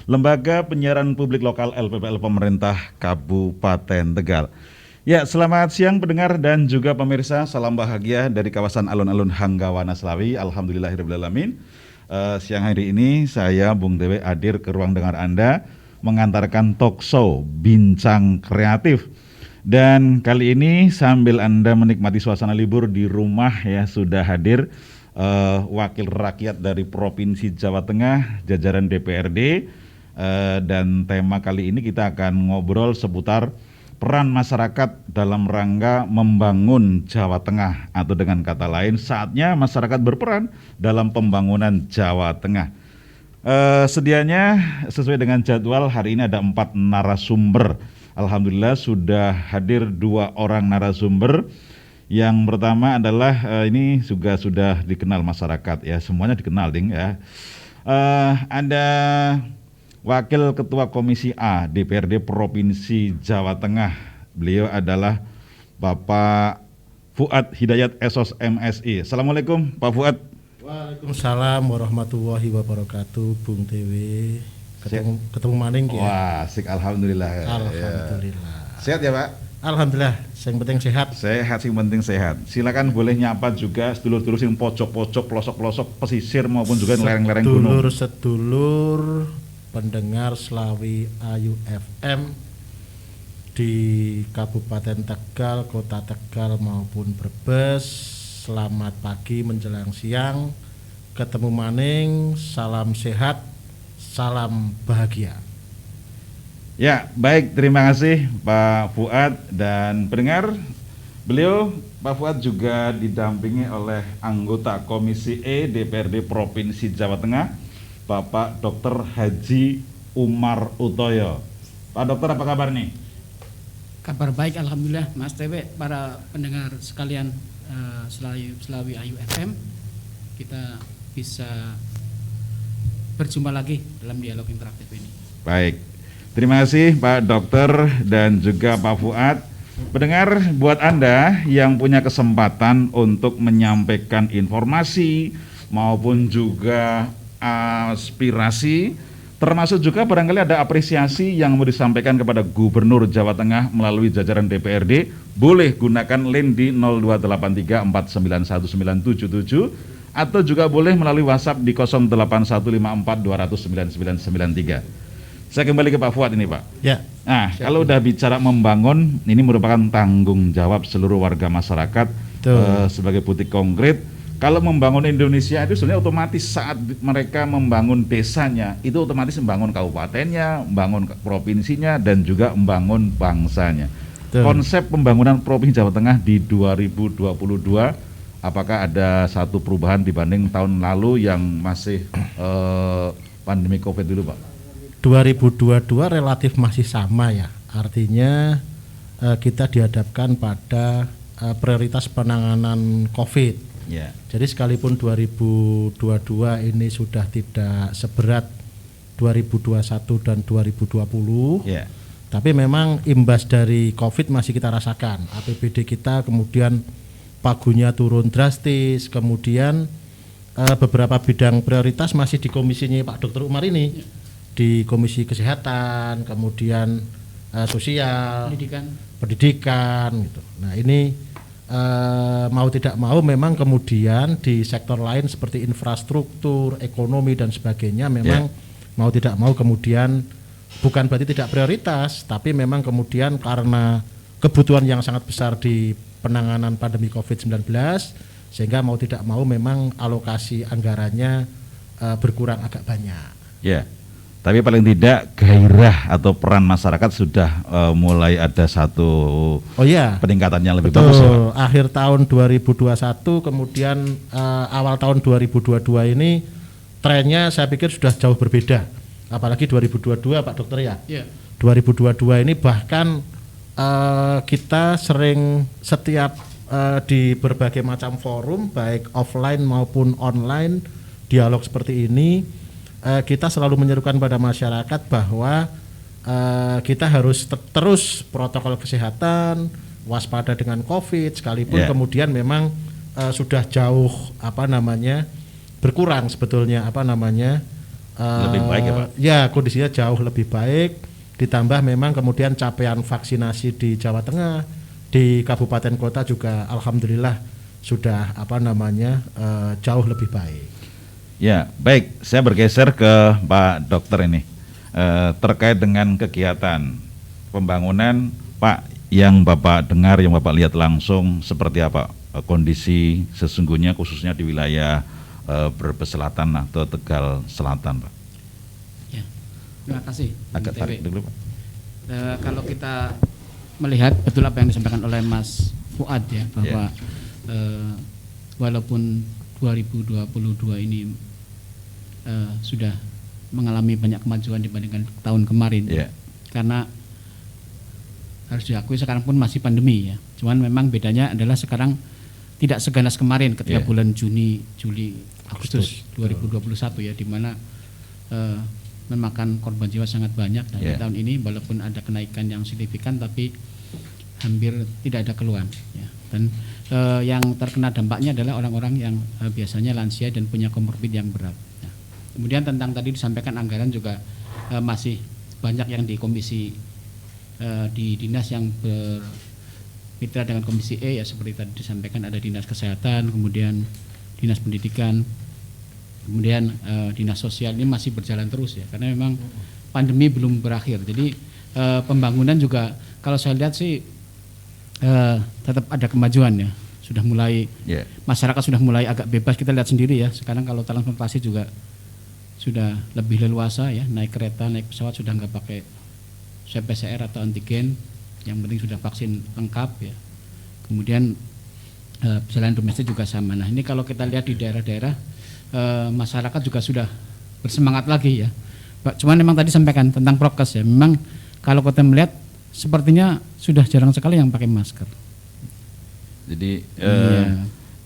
Lembaga Penyiaran Publik Lokal LPPL Pemerintah Kabupaten Tegal. Ya, selamat siang pendengar dan juga pemirsa. Salam bahagia dari kawasan alun-alun Hanggawana Slawi. Alhamdulillahirrahmanirrahim. Siang hari ini saya Bung Dewe hadir ke ruang dengar Anda mengantarkan talk show Bincang Kreatif. Dan kali ini sambil Anda menikmati suasana libur di rumah ya, sudah hadir wakil rakyat dari Provinsi Jawa Tengah, jajaran DPRD, dan tema kali ini kita akan ngobrol seputar peran masyarakat dalam rangka membangun Jawa Tengah, atau dengan kata lain saatnya masyarakat berperan dalam pembangunan Jawa Tengah. Sedianya sesuai dengan jadwal hari ini ada 4 narasumber. Alhamdulillah sudah hadir 2 orang narasumber. Yang pertama adalah ini juga sudah dikenal masyarakat ya, semuanya dikenal ding ya. Ada Wakil Ketua Komisi A DPRD Provinsi Jawa Tengah. Beliau adalah Bapak Fuad Hidayat SOS MSI. Assalamualaikum Pak Fuad. Waalaikumsalam warahmatullahi wabarakatuh, Bung Dewi. Ketemu maning ya. Wah, asik, alhamdulillah. Alhamdulillah. Sehat ya, Pak? Alhamdulillah, yang penting sehat. Sehat, yang penting sehat. Silakan boleh nyapa juga sedulur-sedulur yang pojok-pojok, pelosok-pelosok pesisir maupun juga lereng-lereng gunung. Sedulur pendengar Slawi Ayu FM di Kabupaten Tegal, Kota Tegal maupun Brebes. Selamat pagi menjelang siang. Ketemu maning, salam sehat, salam bahagia. Ya, baik, terima kasih Pak Fuad dan pendengar. Beliau, Pak Fuad juga didampingi oleh anggota Komisi E DPRD Provinsi Jawa Tengah, Bapak Dr. Haji Umar Utoyo. Pak Dokter, apa kabar nih? Kabar baik, alhamdulillah, Mas Dewe, para pendengar sekalian Slawi Ayu FM. Kita bisa berjumpa lagi dalam dialog interaktif ini. Baik. Terima kasih Pak Dokter dan juga Pak Fuad. Pendengar, buat Anda yang punya kesempatan untuk menyampaikan informasi maupun juga aspirasi, termasuk juga barangkali ada apresiasi yang mau disampaikan kepada Gubernur Jawa Tengah melalui jajaran DPRD, boleh gunakan link di 0283491977 atau juga boleh melalui WhatsApp di 081542009993. Saya kembali ke Pak Fuad ini, Pak. Ya. Nah, kalau udah bicara membangun, ini merupakan tanggung jawab seluruh warga masyarakat sebagai bukti konkret. Kalau membangun Indonesia itu sebenarnya otomatis saat mereka membangun desanya, itu otomatis membangun kabupatennya, membangun provinsinya, dan juga membangun bangsanya. Konsep pembangunan Provinsi Jawa Tengah di 2022, apakah ada satu perubahan dibanding tahun lalu yang masih pandemi COVID dulu, Pak? 2022 relatif masih sama ya, artinya kita dihadapkan pada prioritas penanganan COVID. Yeah. Jadi sekalipun 2022 ini sudah tidak seberat 2021 dan 2020, tapi memang imbas dari COVID masih kita rasakan. APBD kita kemudian pagunya turun drastis, kemudian beberapa bidang prioritas masih di komisinya Pak Dr. Umar ini. Di Komisi Kesehatan, kemudian sosial, pendidikan gitu. Nah ini mau tidak mau memang kemudian di sektor lain seperti infrastruktur, ekonomi dan sebagainya memang mau tidak mau kemudian bukan berarti tidak prioritas, tapi memang kemudian karena kebutuhan yang sangat besar di penanganan pandemi COVID-19 sehingga mau tidak mau memang alokasi anggarannya berkurang agak banyak. Tapi paling tidak gairah atau peran masyarakat sudah mulai ada satu peningkatan yang lebih bagus ya, Pak? Akhir tahun 2021 kemudian awal tahun 2022 ini trennya saya pikir sudah jauh berbeda. Apalagi 2022 Pak Dokter ya. 2022 ini bahkan kita sering setiap di berbagai macam forum baik offline maupun online dialog seperti ini, kita selalu menyerukan pada masyarakat bahwa kita harus terus protokol kesehatan, waspada dengan COVID, sekalipun kemudian memang sudah jauh berkurang sebetulnya lebih baik ya Pak? Ya, kondisinya jauh lebih baik. Ditambah memang kemudian capaian vaksinasi di Jawa Tengah, di kabupaten kota juga alhamdulillah sudah jauh lebih baik. Ya, baik. Saya bergeser ke Pak Dokter ini terkait dengan kegiatan pembangunan Pak, yang Bapak dengar, yang Bapak lihat langsung seperti apa kondisi sesungguhnya khususnya di wilayah Brebes Selatan atau Tegal Selatan, Pak. Ya, terima kasih. Agak tarik dulu, Pak. Kalau kita melihat betul apa yang disampaikan oleh Mas Fuad ya, bahwa walaupun 2022 ini sudah mengalami banyak kemajuan dibandingkan tahun kemarin, karena harus diakui sekarang pun masih pandemi ya. Cuman memang bedanya adalah sekarang tidak seganas kemarin ketika bulan Juni, Juli, Agustus 2021 ya, di mana memakan korban jiwa sangat banyak. Dan di tahun ini walaupun ada kenaikan yang signifikan tapi hampir tidak ada keluhan ya. Dan yang terkena dampaknya adalah orang-orang yang biasanya lansia dan punya komorbid yang berat. Nah, kemudian tentang tadi disampaikan anggaran juga masih banyak yang di komisi di dinas yang bermitra dengan komisi E ya, seperti tadi disampaikan ada dinas kesehatan, kemudian dinas pendidikan, kemudian dinas sosial. Ini masih berjalan terus ya, karena memang pandemi belum berakhir. Jadi pembangunan juga kalau saya lihat sih tetap ada kemajuan ya. Sudah mulai masyarakat sudah mulai agak bebas, kita lihat sendiri ya. Sekarang kalau transportasi juga sudah lebih leluasa ya, naik kereta, naik pesawat sudah nggak pakai swab PCR atau antigen, yang penting sudah vaksin lengkap ya. Kemudian perjalanan domestik juga sama. Nah, ini kalau kita lihat di daerah-daerah masyarakat juga sudah bersemangat lagi ya. Cuman memang tadi sampaikan tentang prokes ya. Memang kalau kita melihat sepertinya sudah jarang sekali yang pakai masker. Jadi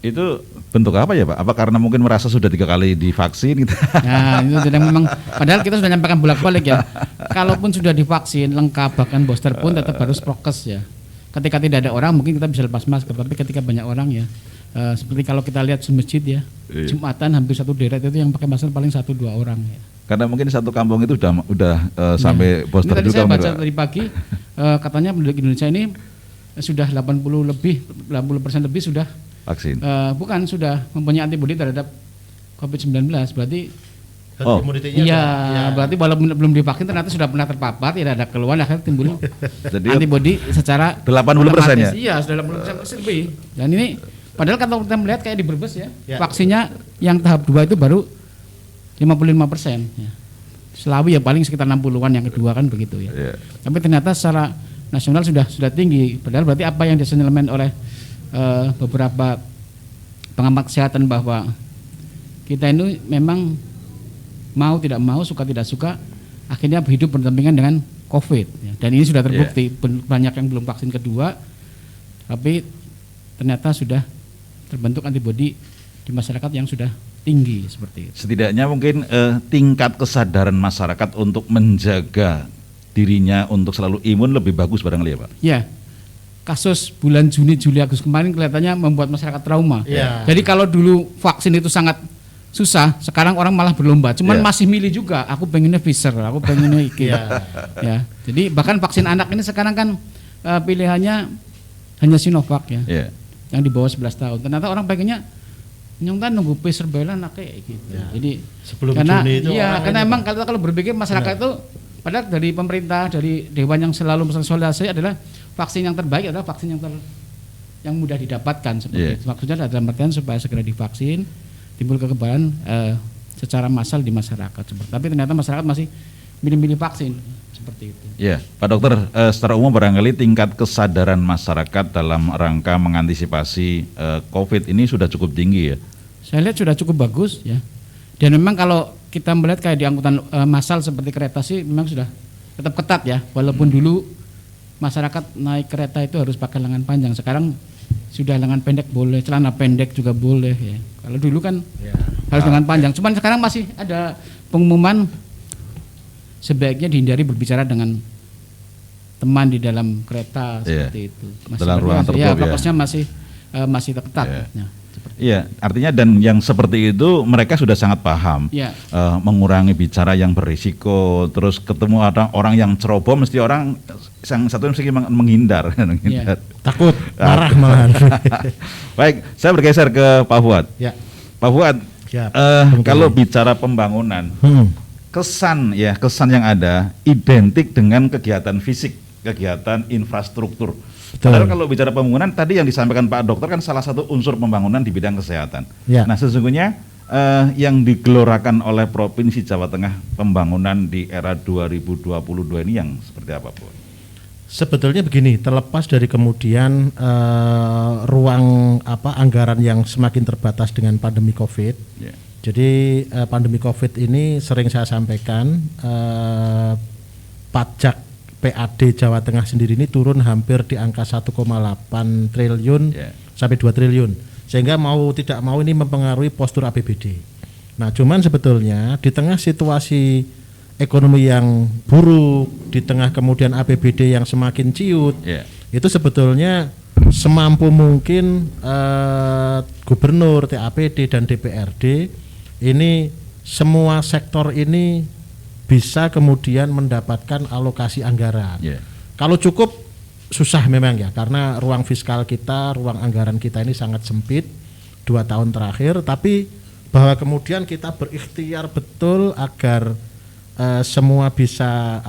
itu bentuk apa ya Pak? Apa karena mungkin merasa sudah 3 kali divaksin gitu? Nah, itu sudah memang, padahal kita sudah nyampaikan bolak-balik ya. Kalaupun sudah divaksin lengkap bahkan booster pun tetap harus prokes ya. Ketika tidak ada orang mungkin kita bisa lepas masker, tapi ketika banyak orang ya, seperti kalau kita lihat di masjid ya, Jumatan hampir satu deret itu yang pakai masker paling 1-2 orang ya. Karena mungkin satu kampung itu udah sampai booster tadi juga. Saya baca dari pagi katanya penduduk Indonesia ini sudah 80% lebih sudah vaksin. Bukan, sudah mempunyai antibodi terhadap COVID-19. Berarti berarti walaupun belum divaksin ternyata sudah pernah terpapar, tidak ada keluhan, akhirnya timbul antibodi secara 80% ya? Iya, sudah 80% lebih. Dan ini padahal kalau kita melihat kayak di Brebes ya, vaksinnya yang tahap 2 itu baru 55% ya. Selawi ya paling sekitar 60-an yang kedua kan begitu ya. Tapi ternyata secara nasional sudah tinggi. Padahal berarti apa yang disenelemen oleh beberapa pengamat kesehatan bahwa kita ini memang mau tidak mau, suka tidak suka, akhirnya hidup berdampingan dengan COVID ya. Dan ini sudah terbukti banyak yang belum vaksin kedua, tapi ternyata sudah terbentuk antibodi di masyarakat yang sudah tinggi seperti itu. Setidaknya mungkin tingkat kesadaran masyarakat untuk menjaga dirinya untuk selalu imun lebih bagus barangkali ya Pak? Ya, kasus bulan Juni, Juli, Agustus kemarin kelihatannya membuat masyarakat trauma. Jadi kalau dulu vaksin itu sangat susah, sekarang orang malah berlomba. Cuman masih milih juga, aku pengennya Pfizer, aku pengennya iki. Ya, jadi bahkan vaksin anak ini sekarang kan pilihannya hanya Sinovac ya, yang di bawah 11 tahun. Ternyata orang pengennya nyongtan nunggu Pfizer bela kayak gitu. Jadi sebelum karena Juni itu karena emang kalau berpikir masyarakat itu, padahal dari pemerintah, dari dewan yang selalu mensolidasi adalah vaksin yang terbaik adalah vaksin yang mudah didapatkan seperti itu. Maksudnya dalam artian supaya segera divaksin, timbul kekebalan secara massal di masyarakat. Tapi ternyata masyarakat masih milih-milih vaksin seperti itu. Ya, Pak Dokter, secara umum barangkali tingkat kesadaran masyarakat dalam rangka mengantisipasi COVID ini sudah cukup tinggi ya? Saya lihat sudah cukup bagus ya. Dan memang kalau kita melihat kayak di angkutan massal seperti kereta sih memang sudah tetap ketat ya. Walaupun dulu masyarakat naik kereta itu harus pakai lengan panjang. Sekarang sudah lengan pendek boleh, celana pendek juga boleh ya. Kalau dulu kan harus lengan panjang. Cuman sekarang masih ada pengumuman sebaiknya dihindari berbicara dengan teman di dalam kereta seperti itu. Masih dalam ruangan tertutup prokesnya masih ketat. Iya, artinya dan yang seperti itu mereka sudah sangat paham. Ya. Mengurangi bicara yang berisiko, terus ketemu orang yang ceroboh, mesti orang yang satu mesti menghindar. Ya. Takut, marah malahan. Baik, saya bergeser ke Pak Fuad. Ya. Pak Fuad, Siap. kalau bicara pembangunan, kesan yang ada identik dengan kegiatan fisik, kegiatan infrastruktur. Padahal kalau bicara pembangunan tadi yang disampaikan Pak Dokter kan salah satu unsur pembangunan di bidang kesehatan. Ya. Nah sesungguhnya yang digelorakan oleh Provinsi Jawa Tengah pembangunan di era 2022 ini yang seperti apa, Bu? Sebetulnya begini, terlepas dari kemudian ruang anggaran yang semakin terbatas dengan pandemi Covid. Yeah. Jadi pandemi Covid ini sering saya sampaikan pajak PAD Jawa Tengah sendiri ini turun hampir di angka 1,8 triliun sampai 2 triliun. Sehingga mau tidak mau ini mempengaruhi postur APBD. Nah, cuman sebetulnya di tengah situasi ekonomi yang buruk, di tengah kemudian APBD yang semakin ciut, itu sebetulnya semampu mungkin gubernur, TAPD dan DPRD ini semua sektor ini bisa kemudian mendapatkan alokasi anggaran. Kalau cukup susah memang ya, karena ruang fiskal kita, ruang anggaran kita ini sangat sempit 2 tahun terakhir, tapi bahwa kemudian kita berikhtiar betul agar semua bisa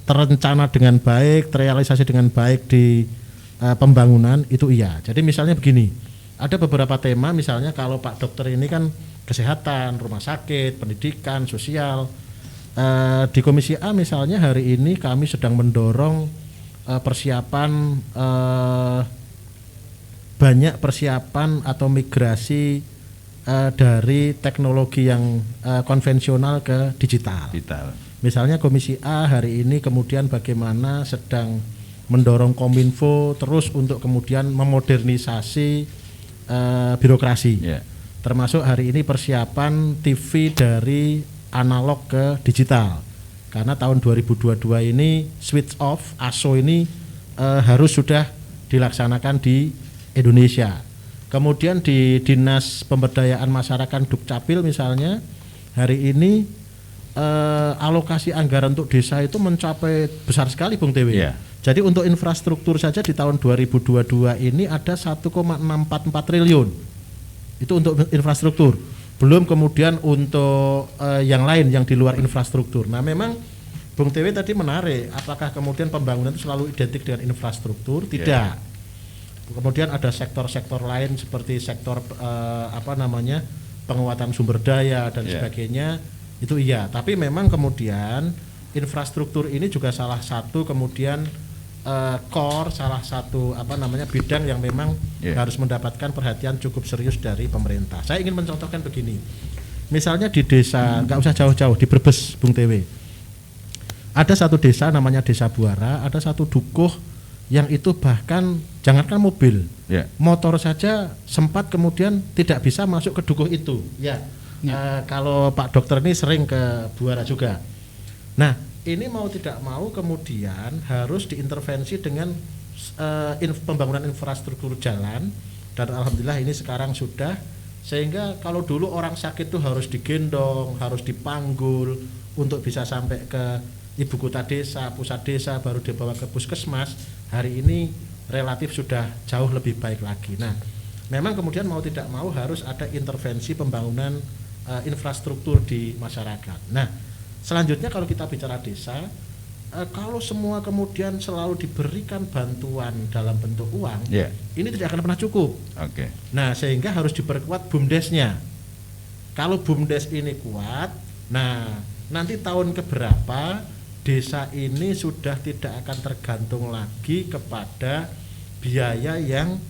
terencana dengan baik, terrealisasi dengan baik di pembangunan itu iya. Jadi misalnya begini, ada beberapa tema misalnya kalau Pak Dokter ini kan kesehatan, rumah sakit, pendidikan, sosial. Di Komisi A misalnya hari ini kami sedang mendorong banyak persiapan atau migrasi dari teknologi yang konvensional ke digital. Misalnya Komisi A hari ini kemudian bagaimana sedang mendorong Kominfo terus untuk kemudian memodernisasi birokrasi. Termasuk hari ini persiapan TV dari analog ke digital. Karena tahun 2022 ini switch off ASO ini harus sudah dilaksanakan di Indonesia. Kemudian di Dinas Pemberdayaan Masyarakat Dukcapil misalnya hari ini alokasi anggaran untuk desa itu mencapai besar sekali Bung Dewi. Jadi untuk infrastruktur saja di tahun 2022 ini ada 1,644 triliun. Itu untuk infrastruktur. Belum kemudian untuk yang lain yang di luar infrastruktur. Nah memang Bung Dewi tadi menarik, apakah kemudian pembangunan itu selalu identik dengan infrastruktur? Tidak. Kemudian ada sektor-sektor lain seperti sektor penguatan sumber daya dan sebagainya, itu iya. Tapi memang kemudian infrastruktur ini juga salah satu kemudian core, salah satu bidang yang memang harus mendapatkan perhatian cukup serius dari pemerintah. Saya ingin mencontohkan begini, misalnya di desa, nggak usah jauh-jauh, di Brebes, Bung Dewi, ada satu desa namanya Desa Buara, ada satu dukuh yang itu bahkan jangankan mobil, motor saja sempat kemudian tidak bisa masuk ke dukuh itu. Kalau Pak Dokter ini sering ke Buara juga. Nah ini mau tidak mau kemudian harus diintervensi dengan pembangunan infrastruktur jalan, dan alhamdulillah ini sekarang sudah, sehingga kalau dulu orang sakit itu harus digendong, harus dipanggul untuk bisa sampai ke ibu kota desa, pusat desa, baru dibawa ke puskesmas. Hari ini relatif sudah jauh lebih baik lagi. Nah memang kemudian mau tidak mau harus ada intervensi pembangunan infrastruktur di masyarakat. Nah selanjutnya kalau kita bicara desa, kalau semua kemudian selalu diberikan bantuan dalam bentuk uang, ini tidak akan pernah cukup. Nah sehingga harus diperkuat BUMDes-nya. Kalau BUMDes ini kuat, nah nanti tahun keberapa desa ini sudah tidak akan tergantung lagi kepada biaya yang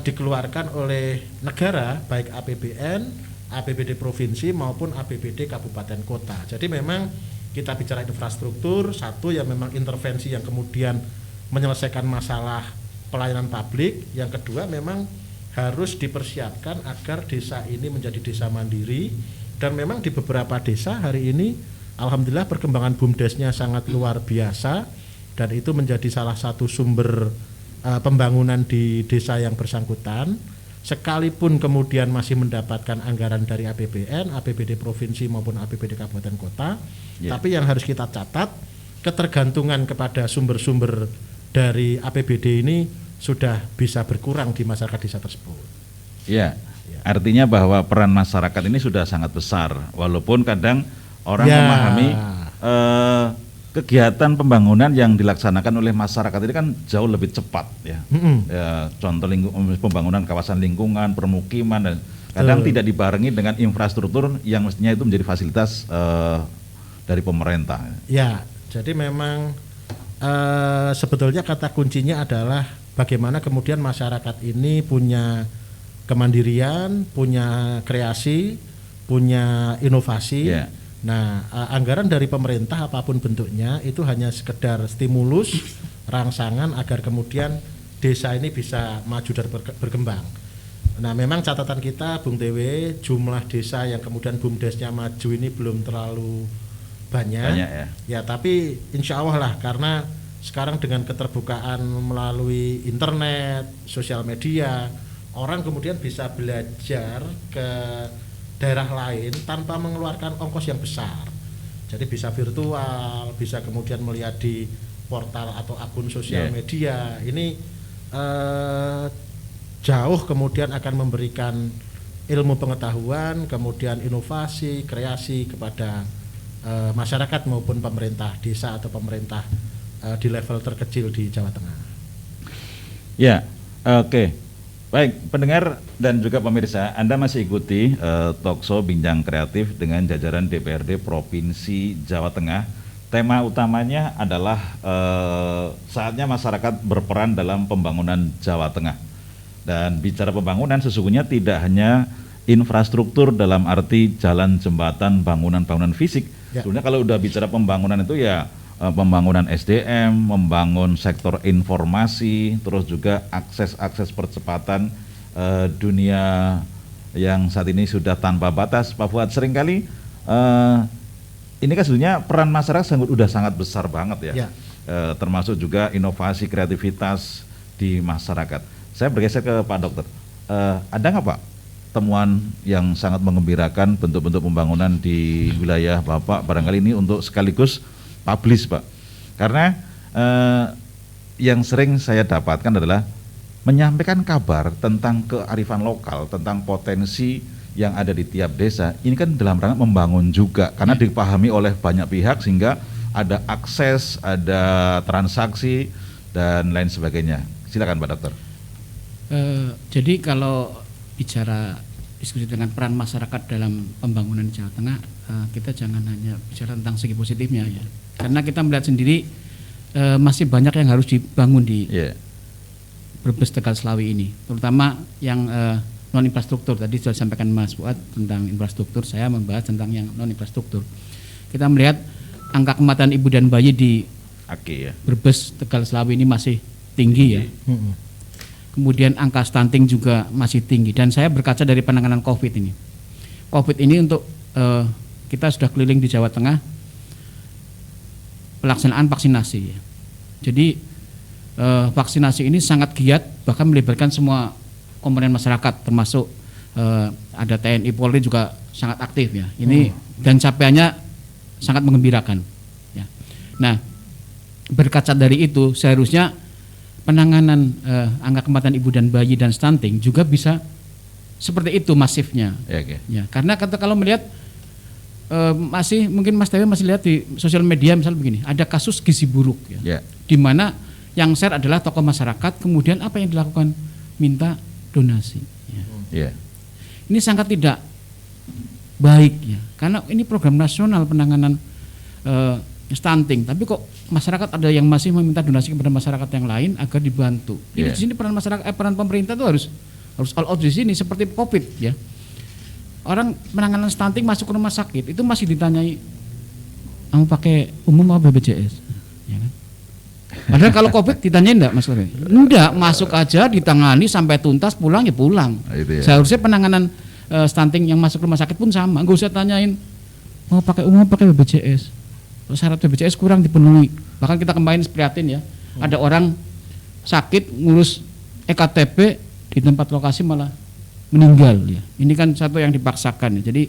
dikeluarkan oleh negara, baik APBN, APBD provinsi maupun APBD kabupaten kota. Jadi memang kita bicara infrastruktur, satu yang memang intervensi yang kemudian menyelesaikan masalah pelayanan publik, yang kedua memang harus dipersiapkan agar desa ini menjadi desa mandiri, dan memang di beberapa desa hari ini alhamdulillah perkembangan BUMDes-nya sangat luar biasa, dan itu menjadi salah satu sumber pembangunan di desa yang bersangkutan, sekalipun kemudian masih mendapatkan anggaran dari APBN, APBD provinsi maupun APBD kabupaten kota, tapi yang harus kita catat, ketergantungan kepada sumber-sumber dari APBD ini sudah bisa berkurang di masyarakat desa tersebut. Ya, artinya bahwa peran masyarakat ini sudah sangat besar, walaupun kadang orang memahami kegiatan pembangunan yang dilaksanakan oleh masyarakat ini kan jauh lebih cepat ya. Ya, contoh pembangunan kawasan lingkungan, permukiman, dan kadang tidak dibarengi dengan infrastruktur yang mestinya itu menjadi fasilitas dari pemerintah. Ya, jadi memang sebetulnya kata kuncinya adalah bagaimana kemudian masyarakat ini punya kemandirian, punya kreasi, punya inovasi. Nah, anggaran dari pemerintah apapun bentuknya itu hanya sekedar stimulus, rangsangan agar kemudian desa ini bisa maju dan berkembang. Nah, memang catatan kita, Bung Tewe, jumlah desa yang kemudian BUMDesnya maju ini belum terlalu banyak ya, tapi insya Allah lah, karena sekarang dengan keterbukaan melalui internet, sosial media, orang kemudian bisa belajar ke daerah lain tanpa mengeluarkan ongkos yang besar. Jadi bisa virtual, bisa kemudian melihat di portal atau akun sosial media. Ini jauh kemudian akan memberikan ilmu pengetahuan, kemudian inovasi, kreasi kepada masyarakat maupun pemerintah desa atau pemerintah di level terkecil di Jawa Tengah. Ya, oke. Baik, pendengar dan juga pemirsa, Anda masih ikuti Talkshow Bincang Kreatif dengan jajaran DPRD Provinsi Jawa Tengah. Tema utamanya adalah saatnya masyarakat berperan dalam pembangunan Jawa Tengah. Dan bicara pembangunan sesungguhnya tidak hanya infrastruktur dalam arti jalan, jembatan, bangunan-bangunan fisik. Sebenarnya kalau udah bicara pembangunan itu ya pembangunan SDM, membangun sektor informasi, terus juga akses akses dunia yang saat ini sudah tanpa batas. Pak Fuad, seringkali ini kan sebenarnya peran masyarakat udah sangat besar banget ya, termasuk juga inovasi kreativitas di masyarakat. Saya bergeser ke Pak Dokter, ada nggak Pak temuan yang sangat mengembirakan bentuk-bentuk pembangunan di wilayah Bapak barangkali ini untuk sekaligus publish Pak, karena yang sering saya dapatkan adalah menyampaikan kabar tentang kearifan lokal, tentang potensi yang ada di tiap desa. Ini kan dalam rangka membangun juga, karena dipahami oleh banyak pihak sehingga ada akses, ada transaksi dan lain sebagainya. Silakan Pak Dokter. Jadi kalau bicara diskusi dengan peran masyarakat dalam pembangunan Jawa Tengah, kita jangan hanya bicara tentang segi positifnya ya. Karena kita melihat sendiri masih banyak yang harus dibangun di Brebes, Tegal, Slawi ini, terutama yang non infrastruktur. Tadi sudah disampaikan Mas Fuad tentang infrastruktur, saya membahas tentang yang non infrastruktur. Kita melihat angka kematian ibu dan bayi di Brebes, Tegal, Slawi ini masih tinggi ya. Kemudian angka stunting juga masih tinggi, dan saya berkaca dari penanganan COVID ini. COVID ini untuk kita sudah keliling di Jawa Tengah pelaksanaan vaksinasi. Jadi vaksinasi ini sangat giat, bahkan melibatkan semua komponen masyarakat, termasuk ada TNI, Polri juga sangat aktif ya. Ini dan capaiannya sangat mengembirakan. Ya. Nah, berkaca dari itu seharusnya penanganan angka kematian ibu dan bayi dan stunting juga bisa seperti itu masifnya. Ya, karena kalau melihat masih mungkin Mas Tewe masih lihat di sosial media misalnya begini, ada kasus gizi buruk ya, di mana yang share adalah tokoh masyarakat, kemudian apa yang dilakukan, minta donasi ya. Ini sangat tidak baik ya, karena ini program nasional penanganan stunting, tapi kok masyarakat ada yang masih meminta donasi kepada masyarakat yang lain agar dibantu. Ini di sini peran masyarakat, peran pemerintah itu harus all out di sini, seperti COVID ya. Orang penanganan stunting masuk ke rumah sakit itu masih ditanyai, kamu pakai umum apa BPJS? Ya kan? Padahal kalau COVID ditanyain enggak Mas Kore? Enggak, masuk aja ditangani sampai tuntas, pulang ya pulang. Seharusnya penanganan stunting yang masuk rumah sakit pun sama, enggak usah tanyain mau pakai umum apa pakai BPJS. Syarat BPJS kurang dipenuhi. Bahkan kita kemarin prihatin ya, ada orang sakit ngurus EKTP di tempat lokasi malah meninggal ya. Ini kan satu yang dipaksakan ya. Jadi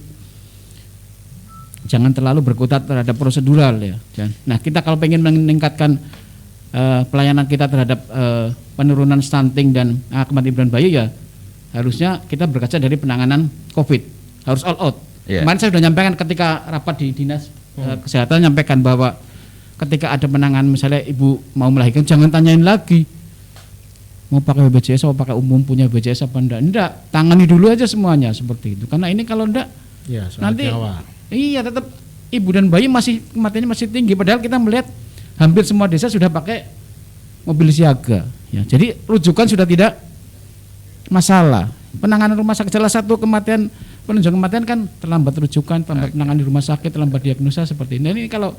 jangan terlalu berkutat terhadap prosedural ya. Nah, kita kalau pengen meningkatkan pelayanan kita terhadap penurunan stunting dan kematian bayi ya harusnya kita berkaca dari penanganan COVID, harus all out. Kemarin saya sudah nyampaikan ketika rapat di dinas kesehatan, nyampaikan bahwa ketika ada penanganan misalnya ibu mau melahirkan jangan tanyain lagi mau pakai BPJS atau pakai umum, punya BPJS apa enggak, tangani dulu aja semuanya seperti itu. Karena ini kalau enggak ya, nanti Jawa. Iya tetap ibu dan bayi kematiannya masih tinggi, padahal kita melihat hampir semua desa sudah pakai mobil siaga ya. Jadi rujukan sudah tidak masalah. Penanganan rumah sakit salah satu penunjang kematian kan terlambat rujukan, terlambat penanganan di rumah sakit, terlambat diagnosa seperti ini. Ini kalau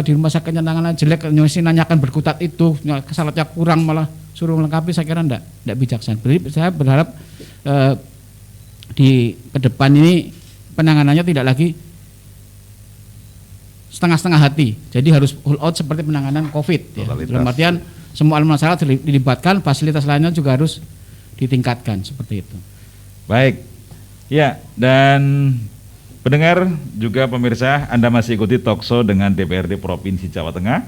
di rumah sakitnya penanganan jelek, nanyakan berkutat itu, kesalatnya kurang malah suruh melengkapi, saya kira enggak bijaksana. Jadi saya berharap di ke depan ini penanganannya tidak lagi setengah-setengah hati, jadi harus full out seperti penanganan COVID ya. Dalam artian semua elemen masyarakat dilibatkan, fasilitas lainnya juga harus ditingkatkan seperti itu. Baik, ya, dan pendengar juga pemirsa, Anda masih ikuti talkshow dengan DPRD Provinsi Jawa Tengah.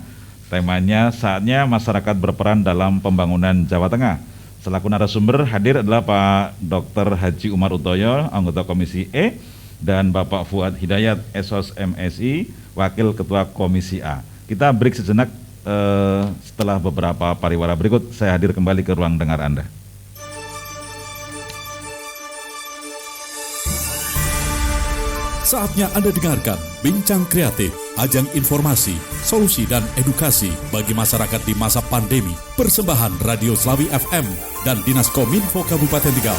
Temanya saatnya masyarakat berperan dalam pembangunan Jawa Tengah. Selaku narasumber hadir adalah Pak Dr. Haji Umar Utoyo, anggota Komisi E, dan Bapak Fuad Hidayat, Esos MSI, Wakil Ketua Komisi A. Kita break sejenak, setelah beberapa pariwara berikut saya hadir kembali ke ruang dengar Anda. Saatnya Anda dengarkan Bincang Kreatif, ajang informasi, solusi dan edukasi bagi masyarakat di masa pandemi. Persembahan Radio Slawi FM dan Dinas Kominfo Kabupaten Tegal.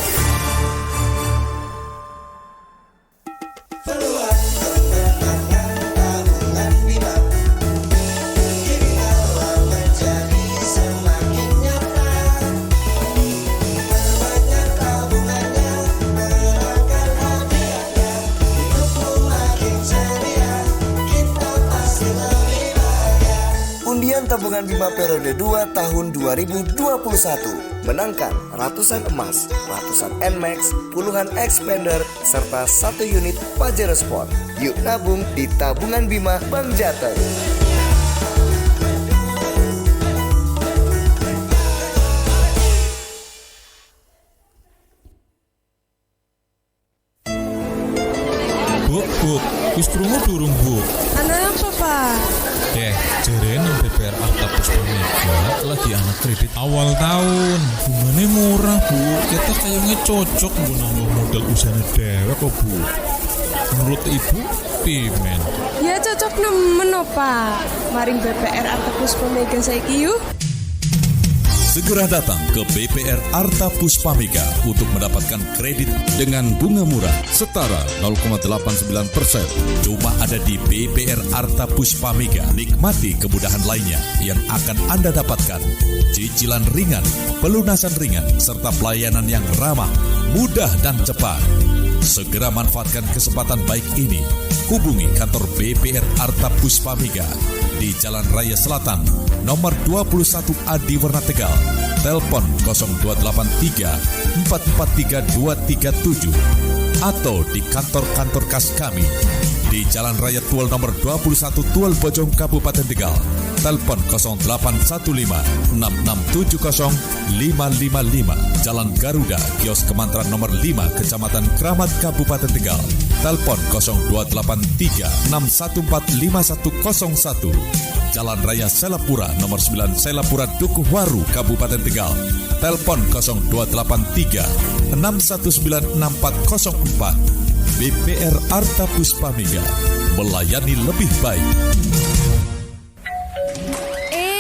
Tabungan Bima periode 2 tahun 2021 menangkan ratusan emas, ratusan NMAX, puluhan expander, serta 1 unit Pajero Sport. Yuk nabung di Tabungan Bima Bank Jateng. Bu, wis krungu durung, Bu? Anak apa, Pak? Jeren yang BPR Arta Puspa Mega lagi anak kredit awal tahun. Bunganya murah, Bu. Kita kayaknya cocok Bu nambah modal usaha dewek kok, Bu. Menurut Ibu, pimen? Ya cocok nemen, Pak. Maring BPR Arta Puspa Mega saiki yuk. Segera datang ke BPR Arta Puspa Mega untuk mendapatkan kredit dengan bunga murah setara 0,89%. Cuma ada di BPR Arta Puspa Mega. Nikmati kemudahan lainnya yang akan Anda dapatkan. Cicilan ringan, pelunasan ringan, serta pelayanan yang ramah, mudah dan cepat. Segera manfaatkan kesempatan baik ini. Hubungi kantor BPR Arta Puspa Mega di Jalan Raya Selatan, nomor 21A di Warna Tegal. Telepon 0283 443 237 atau di kantor-kantor kas kami di Jalan Raya Tual nomor 21 Tual Bojong Kabupaten Tegal. Telepon 0815 6670 555. Jalan Garuda, Kios Kemantran nomor 5 Kecamatan Kramat Kabupaten Tegal. Telepon 0283 614 5101. Jalan Raya Selapura nomor 9 Selapura Dukuh Waru Kabupaten Tegal. Telepon 0283 619 6404. BPR Arta Puspa Mega, melayani lebih baik.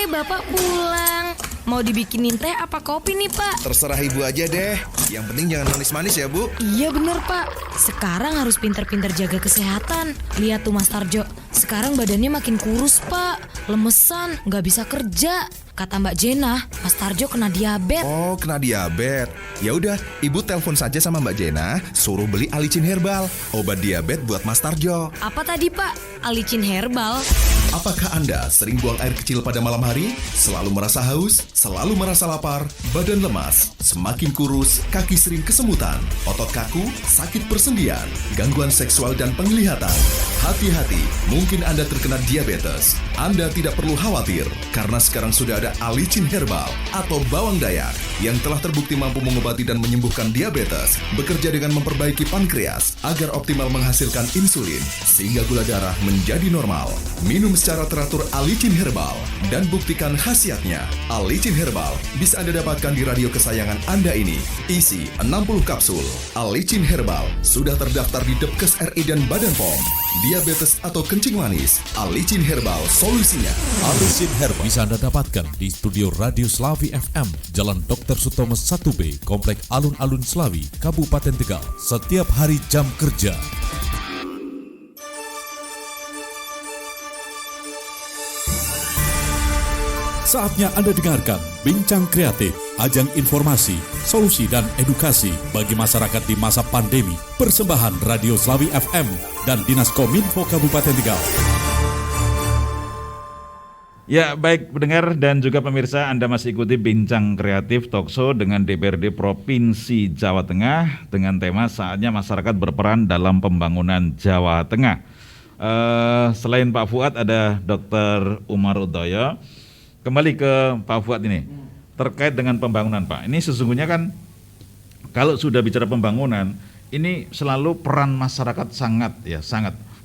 Bapak pulang. Mau dibikinin teh apa kopi nih, Pak? Terserah Ibu aja deh. Yang penting jangan manis-manis ya, Bu. Iya bener, Pak. Sekarang harus pintar-pintar jaga kesehatan. Lihat tuh Mas Tarjo, sekarang badannya makin kurus, Pak. Lemesan, nggak bisa kerja. Kata Mbak Jena, Mas Tarjo kena diabetes. Oh, kena diabetes. Ya udah, Ibu telepon saja sama Mbak Jena, suruh beli Alicin Herbal, obat diabetes buat Mas Tarjo. Apa tadi, Pak? Alicin Herbal? Apakah Anda sering buang air kecil pada malam hari? Selalu merasa haus? Selalu merasa lapar? Badan lemas? Semakin kurus? Kaki sering kesemutan? Otot kaku? Sakit persendian? Gangguan seksual dan penglihatan? Hati-hati, mungkin Anda terkena diabetes. Anda tidak perlu khawatir, karena sekarang sudah ada Alicin Herbal atau bawang dayak yang telah terbukti mampu mengobati dan menyembuhkan diabetes, bekerja dengan memperbaiki pankreas agar optimal menghasilkan insulin, sehingga gula darah menjadi normal. Minum secara teratur Alicin Herbal dan buktikan khasiatnya. Alicin Herbal bisa Anda dapatkan di radio kesayangan Anda ini. Isi 60 kapsul. Alicin Herbal sudah terdaftar di Depkes RI dan Badan POM. Diabetes atau kencing manis, Alicin Herbal solusinya. Alicin Herbal bisa Anda dapatkan di studio Radio Slawi FM, Jalan Dr. Sutomo 1B, Komplek Alun-Alun Slawi, Kabupaten Tegal, setiap hari jam kerja. Saatnya Anda dengarkan Bincang Kreatif, ajang informasi, solusi dan edukasi bagi masyarakat di masa pandemi. Persembahan Radio Slawi FM dan Dinas Kominfo Kabupaten Tegal. Ya, baik pendengar dan juga pemirsa, Anda masih ikuti Bincang Kreatif Talkshow dengan DPRD Provinsi Jawa Tengah dengan tema saatnya masyarakat berperan dalam pembangunan Jawa Tengah. Selain Pak Fuad ada Dr. Umar Udoyo. Kembali ke Pak Fuad ini, terkait dengan pembangunan Pak. Ini sesungguhnya kan kalau sudah bicara pembangunan, ini selalu peran masyarakat sangat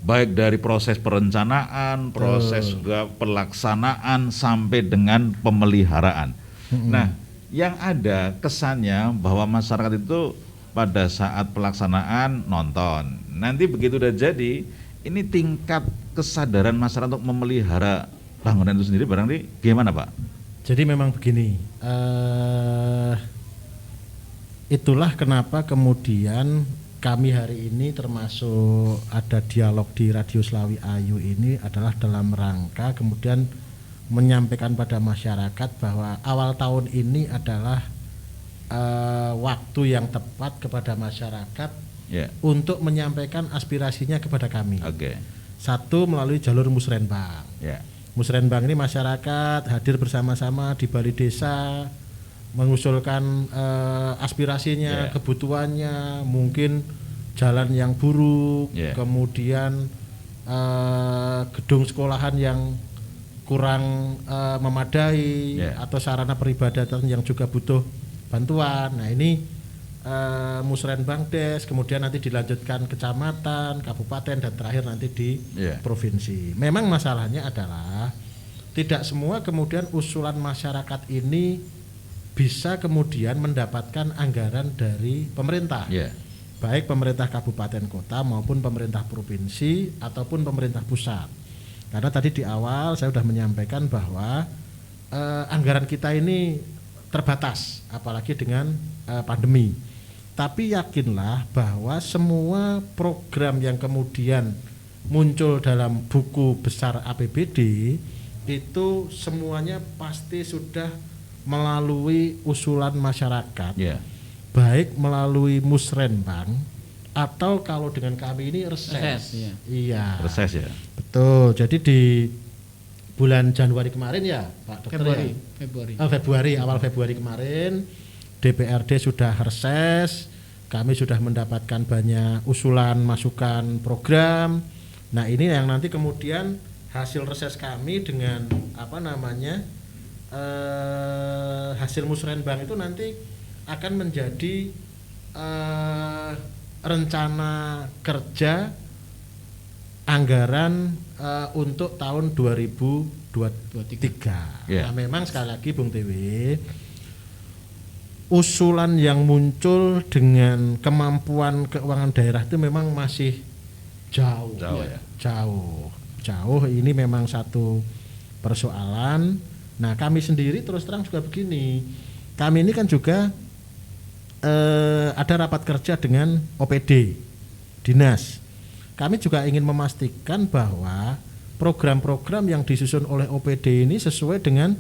baik dari proses perencanaan, proses juga pelaksanaan sampai dengan pemeliharaan. Nah, yang ada kesannya bahwa masyarakat itu pada saat pelaksanaan nonton. Nanti begitu udah jadi, ini tingkat kesadaran masyarakat untuk memelihara bangunan itu sendiri barangkali gimana Pak? Jadi memang begini, itulah kenapa kemudian kami hari ini termasuk ada dialog di Radio Slawi Ayu ini adalah dalam rangka kemudian menyampaikan pada masyarakat bahwa awal tahun ini adalah waktu yang tepat kepada masyarakat untuk menyampaikan aspirasinya kepada kami. Satu, melalui jalur musrenbang. Musrenbang ini masyarakat hadir bersama-sama di balai desa, mengusulkan aspirasinya, kebutuhannya, mungkin jalan yang buruk, kemudian gedung sekolahan yang kurang memadai, atau sarana peribadatan yang juga butuh bantuan. Nah ini Musrenbang Des, kemudian nanti dilanjutkan kecamatan, kabupaten, dan terakhir nanti di provinsi. Memang masalahnya adalah tidak semua kemudian usulan masyarakat ini bisa kemudian mendapatkan anggaran dari pemerintah, baik pemerintah kabupaten kota maupun pemerintah provinsi ataupun pemerintah pusat. Karena tadi di awal saya sudah menyampaikan bahwa anggaran kita ini terbatas, apalagi dengan pandemi. Tapi yakinlah bahwa semua program yang kemudian muncul dalam buku besar APBD itu semuanya pasti sudah melalui usulan masyarakat, baik melalui musrenbang atau kalau dengan kami ini reses. Reses ya. Betul. Jadi di bulan Januari kemarin ya Pak Dokter, Februari, awal Februari kemarin DPRD sudah reses, kami sudah mendapatkan banyak usulan, masukan, program. Nah ini yang nanti kemudian hasil reses kami dengan hasil musrenbang itu nanti akan menjadi rencana kerja anggaran untuk tahun 2023. Nah memang sekali lagi Bung Tewi, usulan yang muncul dengan kemampuan keuangan daerah itu memang masih jauh. Ini memang satu persoalan. Nah kami sendiri terus terang juga begini, kami ini kan juga ada rapat kerja dengan OPD dinas. Kami juga ingin memastikan bahwa program-program yang disusun oleh OPD ini sesuai dengan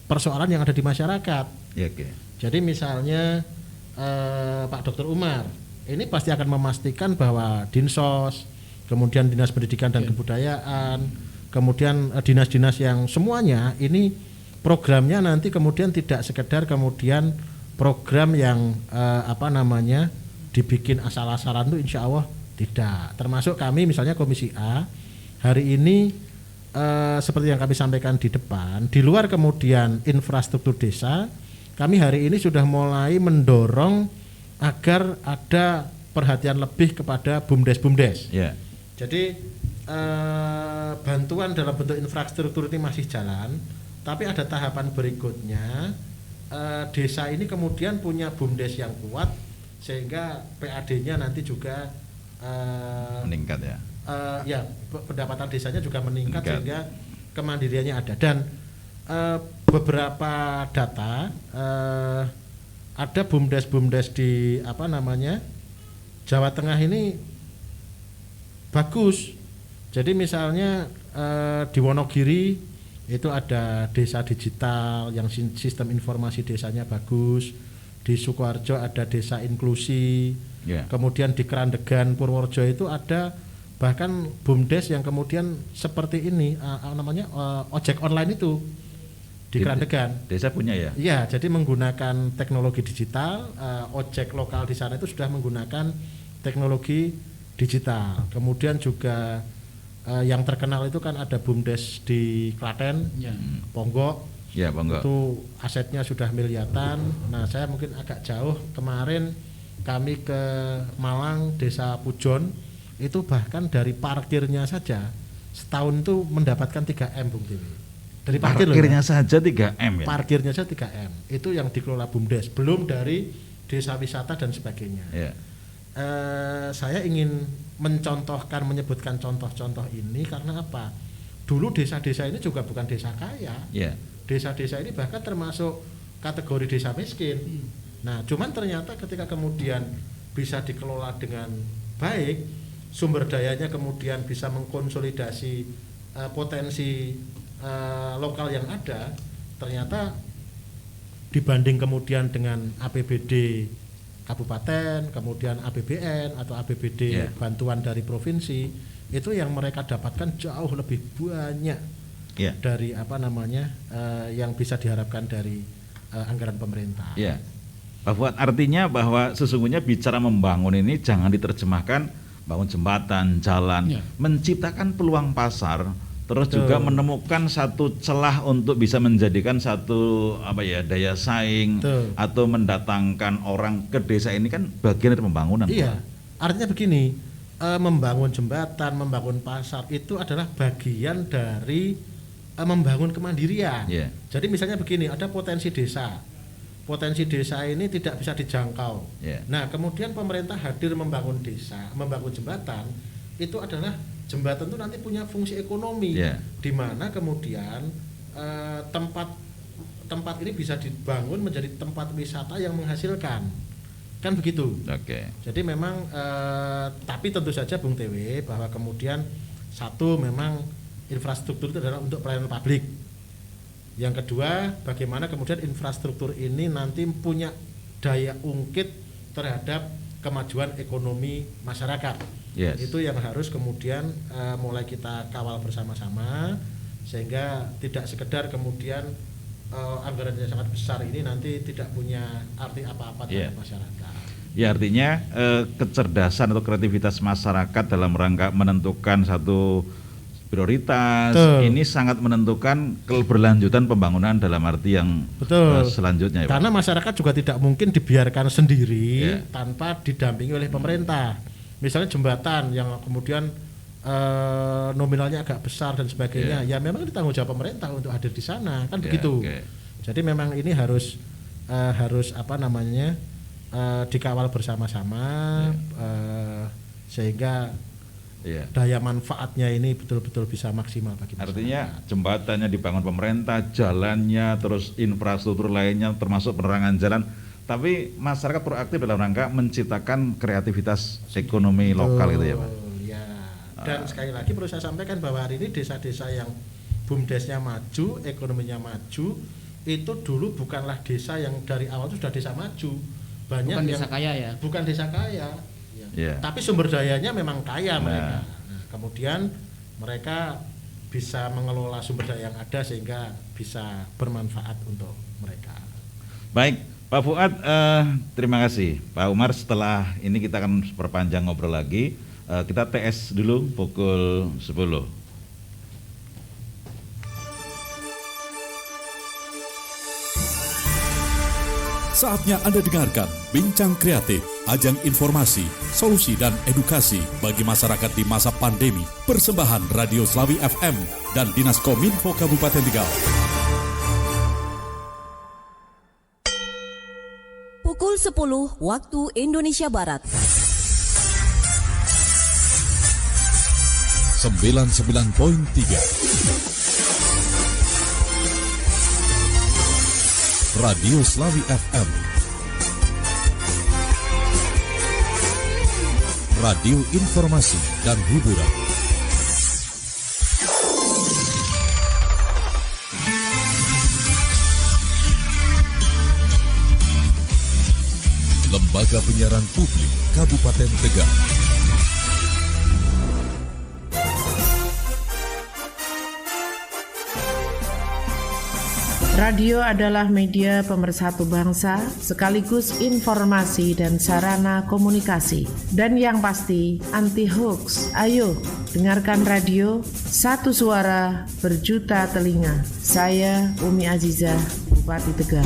persoalan yang ada di masyarakat. Jadi misalnya Pak Dr. Umar ini pasti akan memastikan bahwa Dinsos, kemudian Dinas Pendidikan dan Kebudayaan, kemudian dinas-dinas yang semuanya ini programnya nanti kemudian tidak sekedar kemudian program yang dibikin asal-asalan itu insya Allah tidak. Termasuk kami misalnya Komisi A hari ini seperti yang kami sampaikan di depan, di luar kemudian infrastruktur desa, kami hari ini sudah mulai mendorong agar ada perhatian lebih kepada BUMDes. Yeah. Jadi bantuan dalam bentuk infrastruktur ini masih jalan, tapi ada tahapan berikutnya. Desa ini kemudian punya BUMDes yang kuat sehingga PAD-nya nanti juga meningkat ya. Pendapatan desanya juga meningkat sehingga kemandiriannya ada. Dan beberapa data ada BUMDes di Jawa Tengah ini bagus. Jadi misalnya di Wonogiri itu ada desa digital yang sistem informasi desanya bagus. Di Sukoharjo ada desa inklusi. Kemudian di Kerandegan Purworejo itu ada bahkan BUMDes yang kemudian seperti ini ojek online itu di Kerandegan. Desa punya ya? Iya, jadi menggunakan teknologi digital, ojek lokal di sana itu sudah menggunakan teknologi digital. Kemudian juga yang terkenal itu kan ada BUMDes di Klaten, Ponggok. Ya, Ponggok. Itu asetnya sudah miliaran. Nah, saya mungkin agak jauh. Kemarin kami ke Malang, Desa Pujon, itu bahkan dari parkirnya saja setahun itu mendapatkan 3M, Bung Dewi. Dari parkirnya saja 3M ya? Parkirnya saja 3M. Itu yang dikelola BUMDes, belum dari desa wisata dan sebagainya. Saya ingin menyebutkan contoh-contoh ini karena apa? Dulu desa-desa ini juga bukan desa kaya. Desa-desa ini bahkan termasuk kategori desa miskin. Nah, cuman ternyata ketika kemudian bisa dikelola dengan baik, sumber dayanya kemudian bisa mengkonsolidasi potensi lokal yang ada, ternyata dibanding kemudian dengan APBD kabupaten, kemudian APBN atau APBD bantuan dari provinsi, itu yang mereka dapatkan jauh lebih banyak dari yang bisa diharapkan dari anggaran pemerintah. Bahwa artinya bahwa sesungguhnya bicara membangun ini jangan diterjemahkan bangun jembatan, jalan, menciptakan peluang pasar, terus juga menemukan satu celah untuk bisa menjadikan satu daya saing atau mendatangkan orang ke desa ini kan bagian dari pembangunan. Iya, artinya begini, membangun jembatan, membangun pasar itu adalah bagian dari membangun kemandirian. Jadi misalnya begini, ada potensi desa ini tidak bisa dijangkau. Nah, kemudian pemerintah hadir membangun desa, membangun jembatan, itu adalah jembatan itu nanti punya fungsi ekonomi, di mana kemudian tempat ini bisa dibangun menjadi tempat wisata yang menghasilkan, kan begitu. Jadi memang, tapi tentu saja Bung TW bahwa kemudian satu memang infrastruktur itu adalah untuk pelayanan publik. Yang kedua, bagaimana kemudian infrastruktur ini nanti punya daya ungkit terhadap kemajuan ekonomi masyarakat. Itu yang harus kemudian mulai kita kawal bersama-sama, sehingga tidak sekedar kemudian anggaran yang sangat besar ini nanti tidak punya arti apa-apa terhadap masyarakat. Ya, artinya kecerdasan atau kreativitas masyarakat dalam rangka menentukan satu prioritas ini sangat menentukan keberlanjutan pembangunan dalam arti yang selanjutnya. Karena masyarakat juga tidak mungkin dibiarkan sendiri tanpa didampingi oleh pemerintah. Misalnya jembatan yang kemudian nominalnya agak besar dan sebagainya, ya memang itu tanggung jawab pemerintah untuk hadir di sana, kan begitu. Jadi memang ini harus dikawal bersama-sama sehingga daya manfaatnya ini betul-betul bisa maksimal bagi masyarakat. Artinya jembatannya dibangun pemerintah, jalannya, terus infrastruktur lainnya termasuk penerangan jalan, tapi masyarakat proaktif dalam rangka menciptakan kreativitas ekonomi lokal gitu ya Pak. Dan sekali lagi perlu saya sampaikan bahwa hari ini desa-desa yang BUMDesnya maju, ekonominya maju, itu dulu bukanlah desa yang dari awal itu sudah desa maju. Banyak bukan yang desa kaya ya. Bukan desa kaya. Tapi sumber dayanya memang kaya mereka. Nah, kemudian mereka bisa mengelola sumber daya yang ada sehingga bisa bermanfaat untuk mereka. Baik, Pak Fuad, terima kasih. Pak Umar, setelah ini kita akan perpanjang ngobrol lagi. Kita TS dulu pukul 10. Saatnya Anda dengarkan Bincang Kreatif, ajang informasi, solusi dan edukasi bagi masyarakat di masa pandemi. Persembahan Radio Slawi FM dan Dinas Kominfo Kabupaten Tegal. Pukul 10 waktu Indonesia Barat. 99.3 Radio Slawi FM, radio informasi dan hiburan. Lembaga Penyiaran Publik Kabupaten Tegal. Radio adalah media pemersatu bangsa, sekaligus informasi dan sarana komunikasi. Dan yang pasti, anti hoax. Ayo, dengarkan radio, satu suara berjuta telinga. Saya Umi Azizah, Bupati Tegal.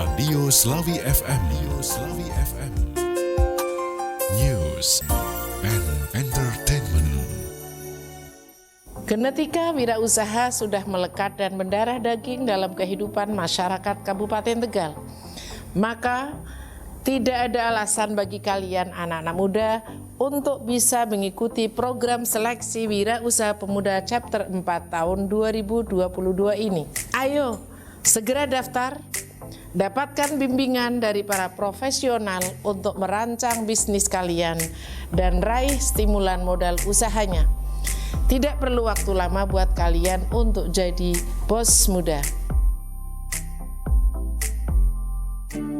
Radio Slawi FM. News and Entertainment. Genetika wirausaha sudah melekat dan mendarah daging dalam kehidupan masyarakat Kabupaten Tegal. Maka tidak ada alasan bagi kalian anak-anak muda untuk bisa mengikuti program seleksi Wirausaha Pemuda Chapter 4 tahun 2022 ini. Ayo, segera daftar, dapatkan bimbingan dari para profesional untuk merancang bisnis kalian dan raih stimulan modal usahanya. Tidak perlu waktu lama buat kalian untuk jadi bos muda.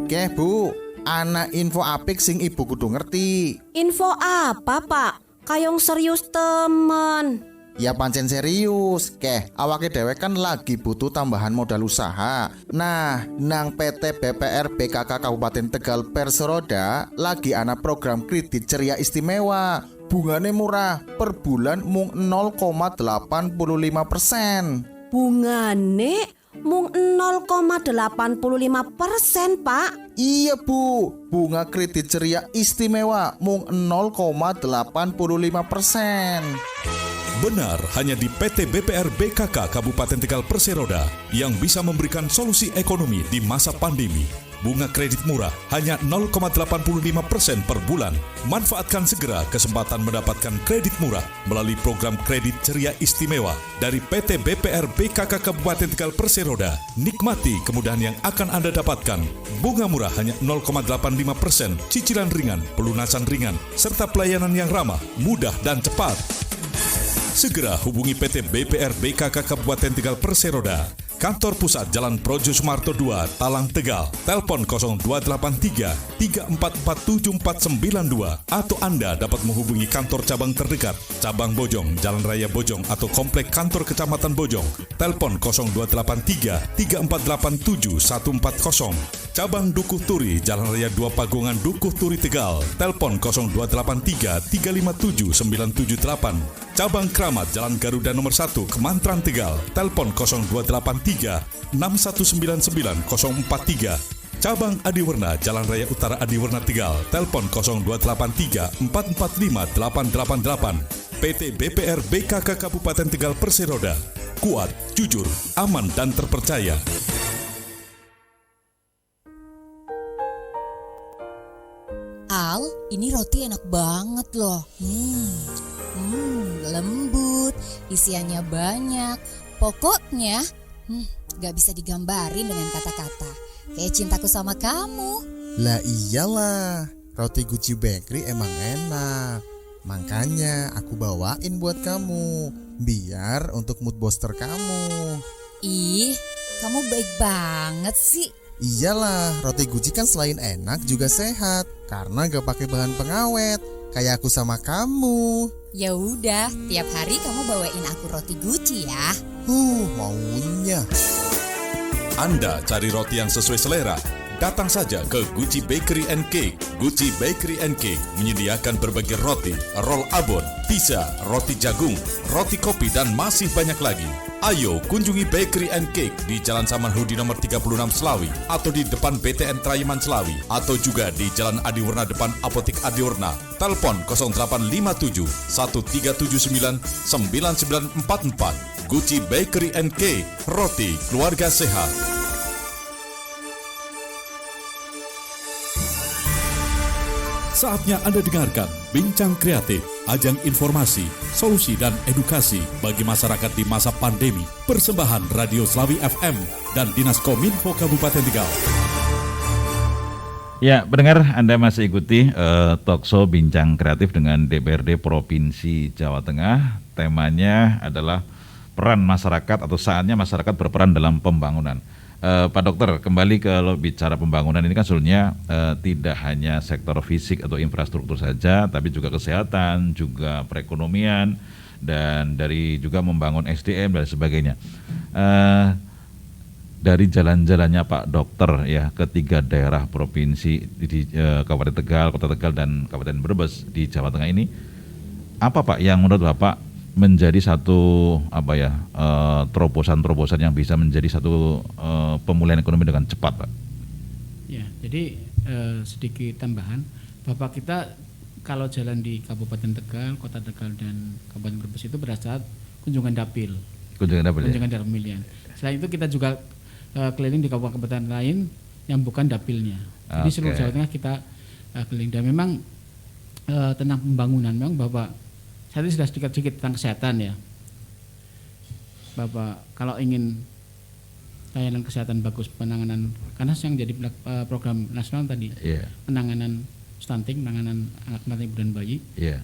Oke, Bu. Ana info apik sing ibu kudu ngerti. Info apa, Pak? Kayong serius temen. Ya pancen serius. Awake dewek kan lagi butuh tambahan modal usaha. Nah, nang PT BPR BKK Kabupaten Tegal Perseroda lagi ana program kredit ceria istimewa. Bungane murah, per bulan mung 0,85%. Bungane mung 0,85%, Pak. Iya, Bu. Bunga kredit ceria istimewa mung 0,85%. Benar, hanya di PT BPR BKK Kabupaten Tegal Perseroda yang bisa memberikan solusi ekonomi di masa pandemi. Bunga kredit murah hanya 0,85% per bulan. Manfaatkan segera kesempatan mendapatkan kredit murah melalui program kredit ceria istimewa dari PT BPR BKK Kabupaten Tegal Perseroda. Nikmati kemudahan yang akan Anda dapatkan. Bunga murah hanya 0,85%, cicilan ringan, pelunasan ringan, serta pelayanan yang ramah, mudah dan cepat. Segera hubungi PT BPR BKK Kabupaten Tegal Perseroda. Kantor Pusat Jalan Projo Sumarto 2, Talang, Tegal. Telepon 0283 344742 atau Anda dapat menghubungi kantor cabang terdekat, Cabang Bojong, Jalan Raya Bojong atau Komplek Kantor Kecamatan Bojong. Telepon 0283 34874140. Cabang Dukuh Turi, Jalan Raya 2 Pagungan, Dukuh Turi, Tegal. Telepon 0283 352978. Cabang Kramat, Jalan Garuda nomor 1, Kemantran, Tegal. Telepon 0283 6199 043. Cabang Adiwerna, Jalan Raya Utara Adiwerna, Tegal. Telepon 0283 445 888. PT BPR BKK Kabupaten Tegal Perseroda. Kuat, jujur, aman dan terpercaya. Al, ini roti enak banget loh. Lembut, isiannya banyak. Pokoknya, gak bisa digambarin dengan kata-kata. Kayak cintaku sama kamu. Lah iyalah, roti Gucci Bakery emang enak. Makanya aku bawain buat kamu, biar untuk mood booster kamu. Ih, kamu baik banget sih. Iyalah, roti Guci kan selain enak juga sehat karena gak pakai bahan pengawet, kayak aku sama kamu. Ya udah, tiap hari kamu bawain aku roti Guci ya. Maunya. Anda cari roti yang sesuai selera? Datang saja ke Guci Bakery and Cake. Guci Bakery and Cake menyediakan berbagai roti, roll abon, pizza, roti jagung, roti kopi, dan masih banyak lagi. Ayo kunjungi Bakery and Cake di Jalan Samanhudi nomor 36 Selawi, atau di depan BTN Trayeman Selawi, atau juga di Jalan Adiwarna depan Apotik Adiwarna. Telepon 0857 1379 9944. Guci Bakery and Cake, roti keluarga sehat. Saatnya Anda dengarkan Bincang Kreatif, ajang informasi, solusi, dan edukasi bagi masyarakat di masa pandemi. Persembahan Radio Slawi FM dan Dinas Kominfo Kabupaten Tegal. Ya, pendengar, Anda masih ikuti talkshow Bincang Kreatif dengan DPRD Provinsi Jawa Tengah. Temanya adalah peran masyarakat atau saatnya masyarakat berperan dalam pembangunan. Pak Dokter, kembali kalau bicara pembangunan ini kan sebenarnya tidak hanya sektor fisik atau infrastruktur saja, tapi juga kesehatan, juga perekonomian, dan dari juga membangun SDM dan sebagainya. Dari jalan-jalannya Pak Dokter ya ke 3 daerah provinsi di Kabupaten Tegal, Kota Tegal, dan Kabupaten Brebes di Jawa Tengah ini, apa Pak yang menurut Bapak menjadi satu terobosan-terobosan yang bisa menjadi satu pemulihan ekonomi dengan cepat, Pak? Ya, jadi sedikit tambahan, Bapak kita kalau jalan di Kabupaten Tegal, Kota Tegal, dan Kabupaten Brebes itu berdasarkan kunjungan dapil. Kunjungan dapil pemilihan. Selain itu kita juga keliling di kabupaten lain yang bukan dapilnya. Jadi seluruh Jawa Tengah kita keliling, dan memang tentang pembangunan memang Bapak tadi sudah sedikit tentang kesehatan ya. Bapak kalau ingin layanan kesehatan bagus, penanganan, karena yang jadi program nasional tadi, penanganan stunting, penanganan anak ibu dan bayi,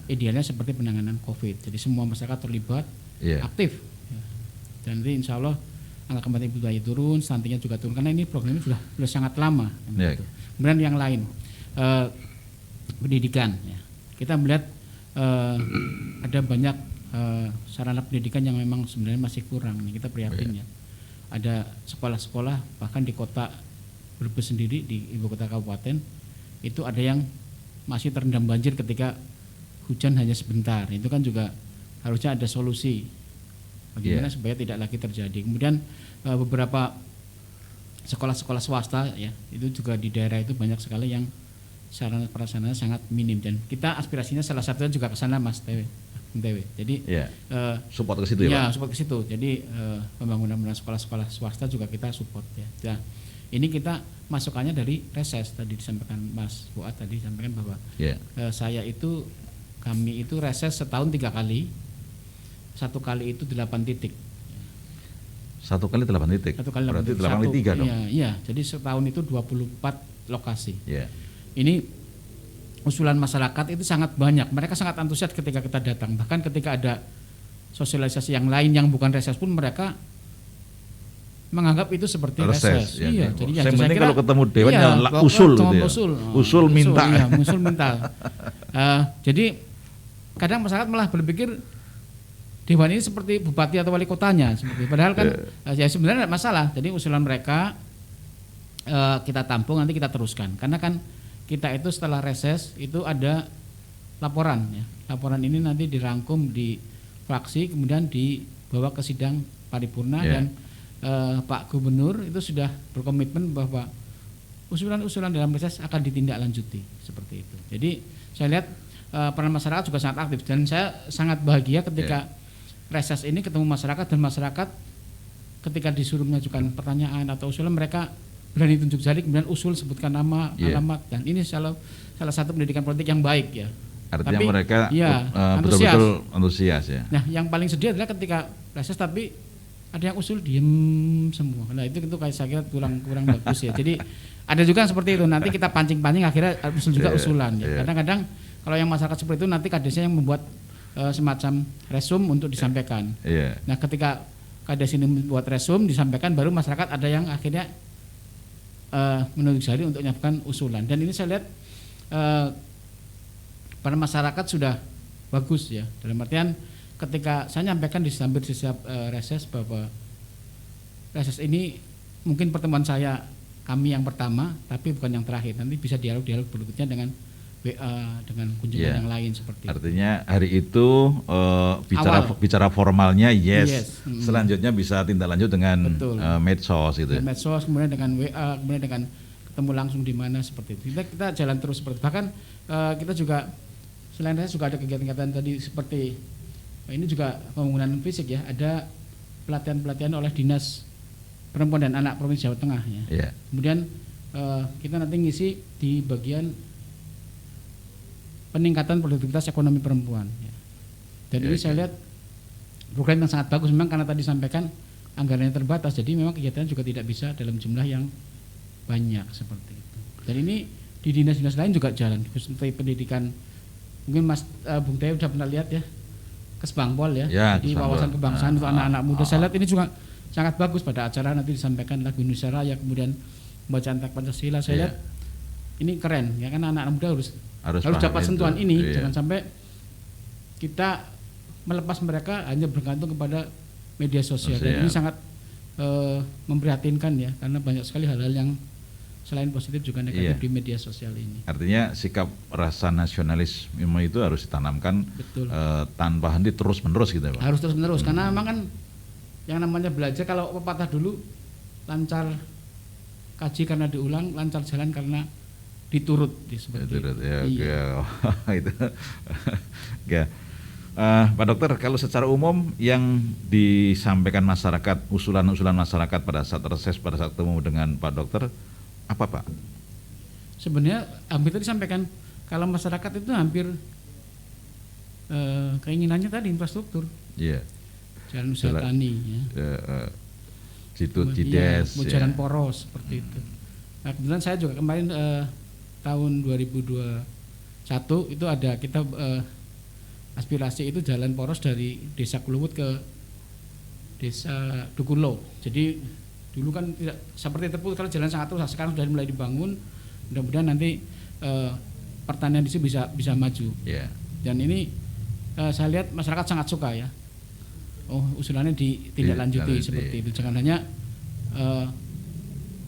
idealnya seperti penanganan COVID. Jadi semua masyarakat terlibat, aktif. Dan nanti insya Allah angka kematian ibu bayi turun, stuntingnya juga turun, karena ini program ini sudah sangat lama. Gitu. Kemudian yang lain, pendidikan. Ya. Kita melihat ada banyak sarana pendidikan yang memang sebenarnya masih kurang. Nih, kita prihatin ya. Ada sekolah-sekolah bahkan di kota Brebes sendiri, di ibu kota kabupaten, itu ada yang masih terendam banjir ketika hujan hanya sebentar. Itu kan juga harusnya ada solusi bagaimana supaya tidak lagi terjadi. Kemudian beberapa sekolah-sekolah swasta ya, itu juga di daerah itu banyak sekali yang sarana prasarana sangat minim, dan kita aspirasinya salah satunya juga ke sana Mas TW. Jadi support ke situ ya Pak? Support ke situ. Jadi pembangunan sekolah-sekolah swasta juga kita support ya. Nah, ini kita masukannya dari reses, tadi disampaikan Mas Fuad, tadi disampaikan bahwa kami itu reses setahun 3 kali. 1 kali itu 8 titik. 1 kali 8 titik? 1 kali 8 titik. Berarti 8 kali 3 dong? Iya, jadi setahun itu 24 lokasi. Ini usulan masyarakat itu sangat banyak. Mereka sangat antusias ketika kita datang. Bahkan ketika ada sosialisasi yang lain yang bukan reses pun mereka menganggap itu seperti reses. Iya, jadi yang penting kalau ketemu dewan usul gitu ya. Usul minta. Iya, usul minta. Jadi kadang masyarakat malah berpikir dewan ini seperti bupati atau wali kotanya seperti. Padahal kan ya sebenarnya tidak masalah. Jadi usulan mereka kita tampung, nanti kita teruskan. Karena kan kita itu setelah reses itu ada laporan ya. Laporan ini nanti dirangkum di fraksi, kemudian dibawa ke sidang paripurna dan Pak Gubernur itu sudah berkomitmen bahwa usulan-usulan dalam reses akan ditindaklanjuti seperti itu. Jadi saya lihat peran masyarakat juga sangat aktif, dan saya sangat bahagia ketika reses ini ketemu masyarakat, dan masyarakat ketika disuruh mengajukan pertanyaan atau usulan mereka berani tunjuk jari, kemudian usul, sebutkan nama, alamat, dan ini salah satu pendidikan politik yang baik ya. Artinya mereka betul-betul antusias ya. Nah, yang paling sedih adalah ketika reses tapi ada yang usul diem semua. Nah, itu kayak saya kira kurang bagus ya. Jadi ada juga seperti itu. Nanti kita pancing-pancing akhirnya usul juga usulan ya. Kadang-kadang Kalau yang masyarakat seperti itu nanti kadesnya yang membuat semacam resume untuk disampaikan. Nah, ketika kades ini membuat resume disampaikan, baru masyarakat ada yang akhirnya menunjuk jari untuk menyampaikan usulan. Dan ini saya lihat para masyarakat sudah bagus ya. Dalam artian ketika saya nyampaikan di setiap reses bahwa reses ini mungkin pertemuan kami yang pertama, tapi bukan yang terakhir. Nanti bisa dialog berikutnya dengan WA, dengan kunjungan yang lain seperti itu. Artinya hari itu bicara formalnya yes. Selanjutnya bisa tindak lanjut dengan medsos gitu. Medsos, kemudian dengan WA, kemudian dengan ketemu langsung di mana seperti itu. Kita jalan terus seperti itu. Bahkan kita juga selain saya juga ada kegiatan-kegiatan tadi seperti ini juga pembangunan fisik ya. Ada pelatihan-pelatihan oleh Dinas Perempuan dan Anak Provinsi Jawa Tengah ya. Kemudian kita nanti ngisi di bagian peningkatan produktivitas ekonomi perempuan ya. Dan ini saya lihat program yang sangat bagus memang karena tadi sampaikan anggarannya terbatas, jadi memang kegiatan juga tidak bisa dalam jumlah yang banyak seperti itu. Dan ini di dinas-dinas lain juga jalan seperti pendidikan, mungkin Mas Bung Teo sudah pernah lihat ya Kesbangpol ya, di wawasan kebangsaan untuk anak-anak muda. Saya lihat ini juga sangat bagus pada acara nanti disampaikan lagu Indonesia Raya, kemudian bacaan teks Pancasila. Saya lihat ini keren ya, karena anak-anak muda harus dapat sentuhan ini. Jangan sampai kita melepas mereka hanya bergantung kepada media sosial. Dan ini sangat memprihatinkan ya, karena banyak sekali hal-hal yang selain positif juga negatif di media sosial ini. Artinya sikap rasa nasionalisme itu harus ditanamkan tanpa henti terus-menerus gitu ya Pak? Harus terus-menerus, karena memang kan yang namanya belajar, kalau pepatah dulu lancar kaji karena diulang, lancar jalan karena diturut seperti itu. Itu. Pak Dokter, kalau secara umum yang disampaikan masyarakat, usulan-usulan masyarakat pada saat reses, pada saat ketemu dengan Pak Dokter, apa Pak? Sebenarnya hampir tadi sampaikan, kalau masyarakat itu hampir keinginannya tadi infrastruktur. Jalan usaha tani Cides, jalan poros seperti itu. Nah, kebetulan saya juga kemarin tahun 2021 itu ada kita aspirasi itu jalan poros dari Desa Kluwut ke Desa Dukulo. Jadi dulu kan tidak seperti terputus, kalau jalan sangat rusak, sekarang sudah mulai dibangun. Mudah-mudahan nanti pertanian di situ bisa maju. Dan ini saya lihat masyarakat sangat suka ya. Usulannya ditindaklanjuti seperti itu. Jangan hanya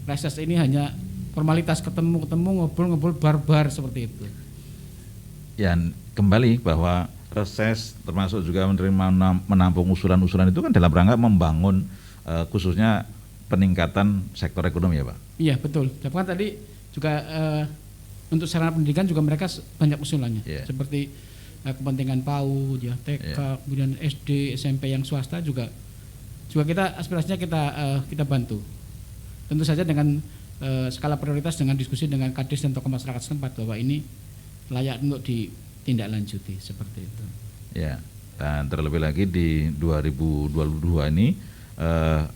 reses ini hanya formalitas, ketemu ngobrol barbar seperti itu. Ya, kembali bahwa reses termasuk juga menampung usulan-usulan itu kan dalam rangka membangun khususnya peningkatan sektor ekonomi ya Pak? Iya betul. Bahkan tadi juga untuk sarana pendidikan juga mereka banyak usulannya, seperti kepentingan PAUD ya, TK, kemudian SD, SMP yang swasta juga kita aspirasinya kita bantu. Tentu saja dengan skala prioritas, dengan diskusi dengan Kades dan tokoh masyarakat setempat bahwa ini layak untuk ditindaklanjuti seperti itu. Ya, dan terlebih lagi di 2022 ini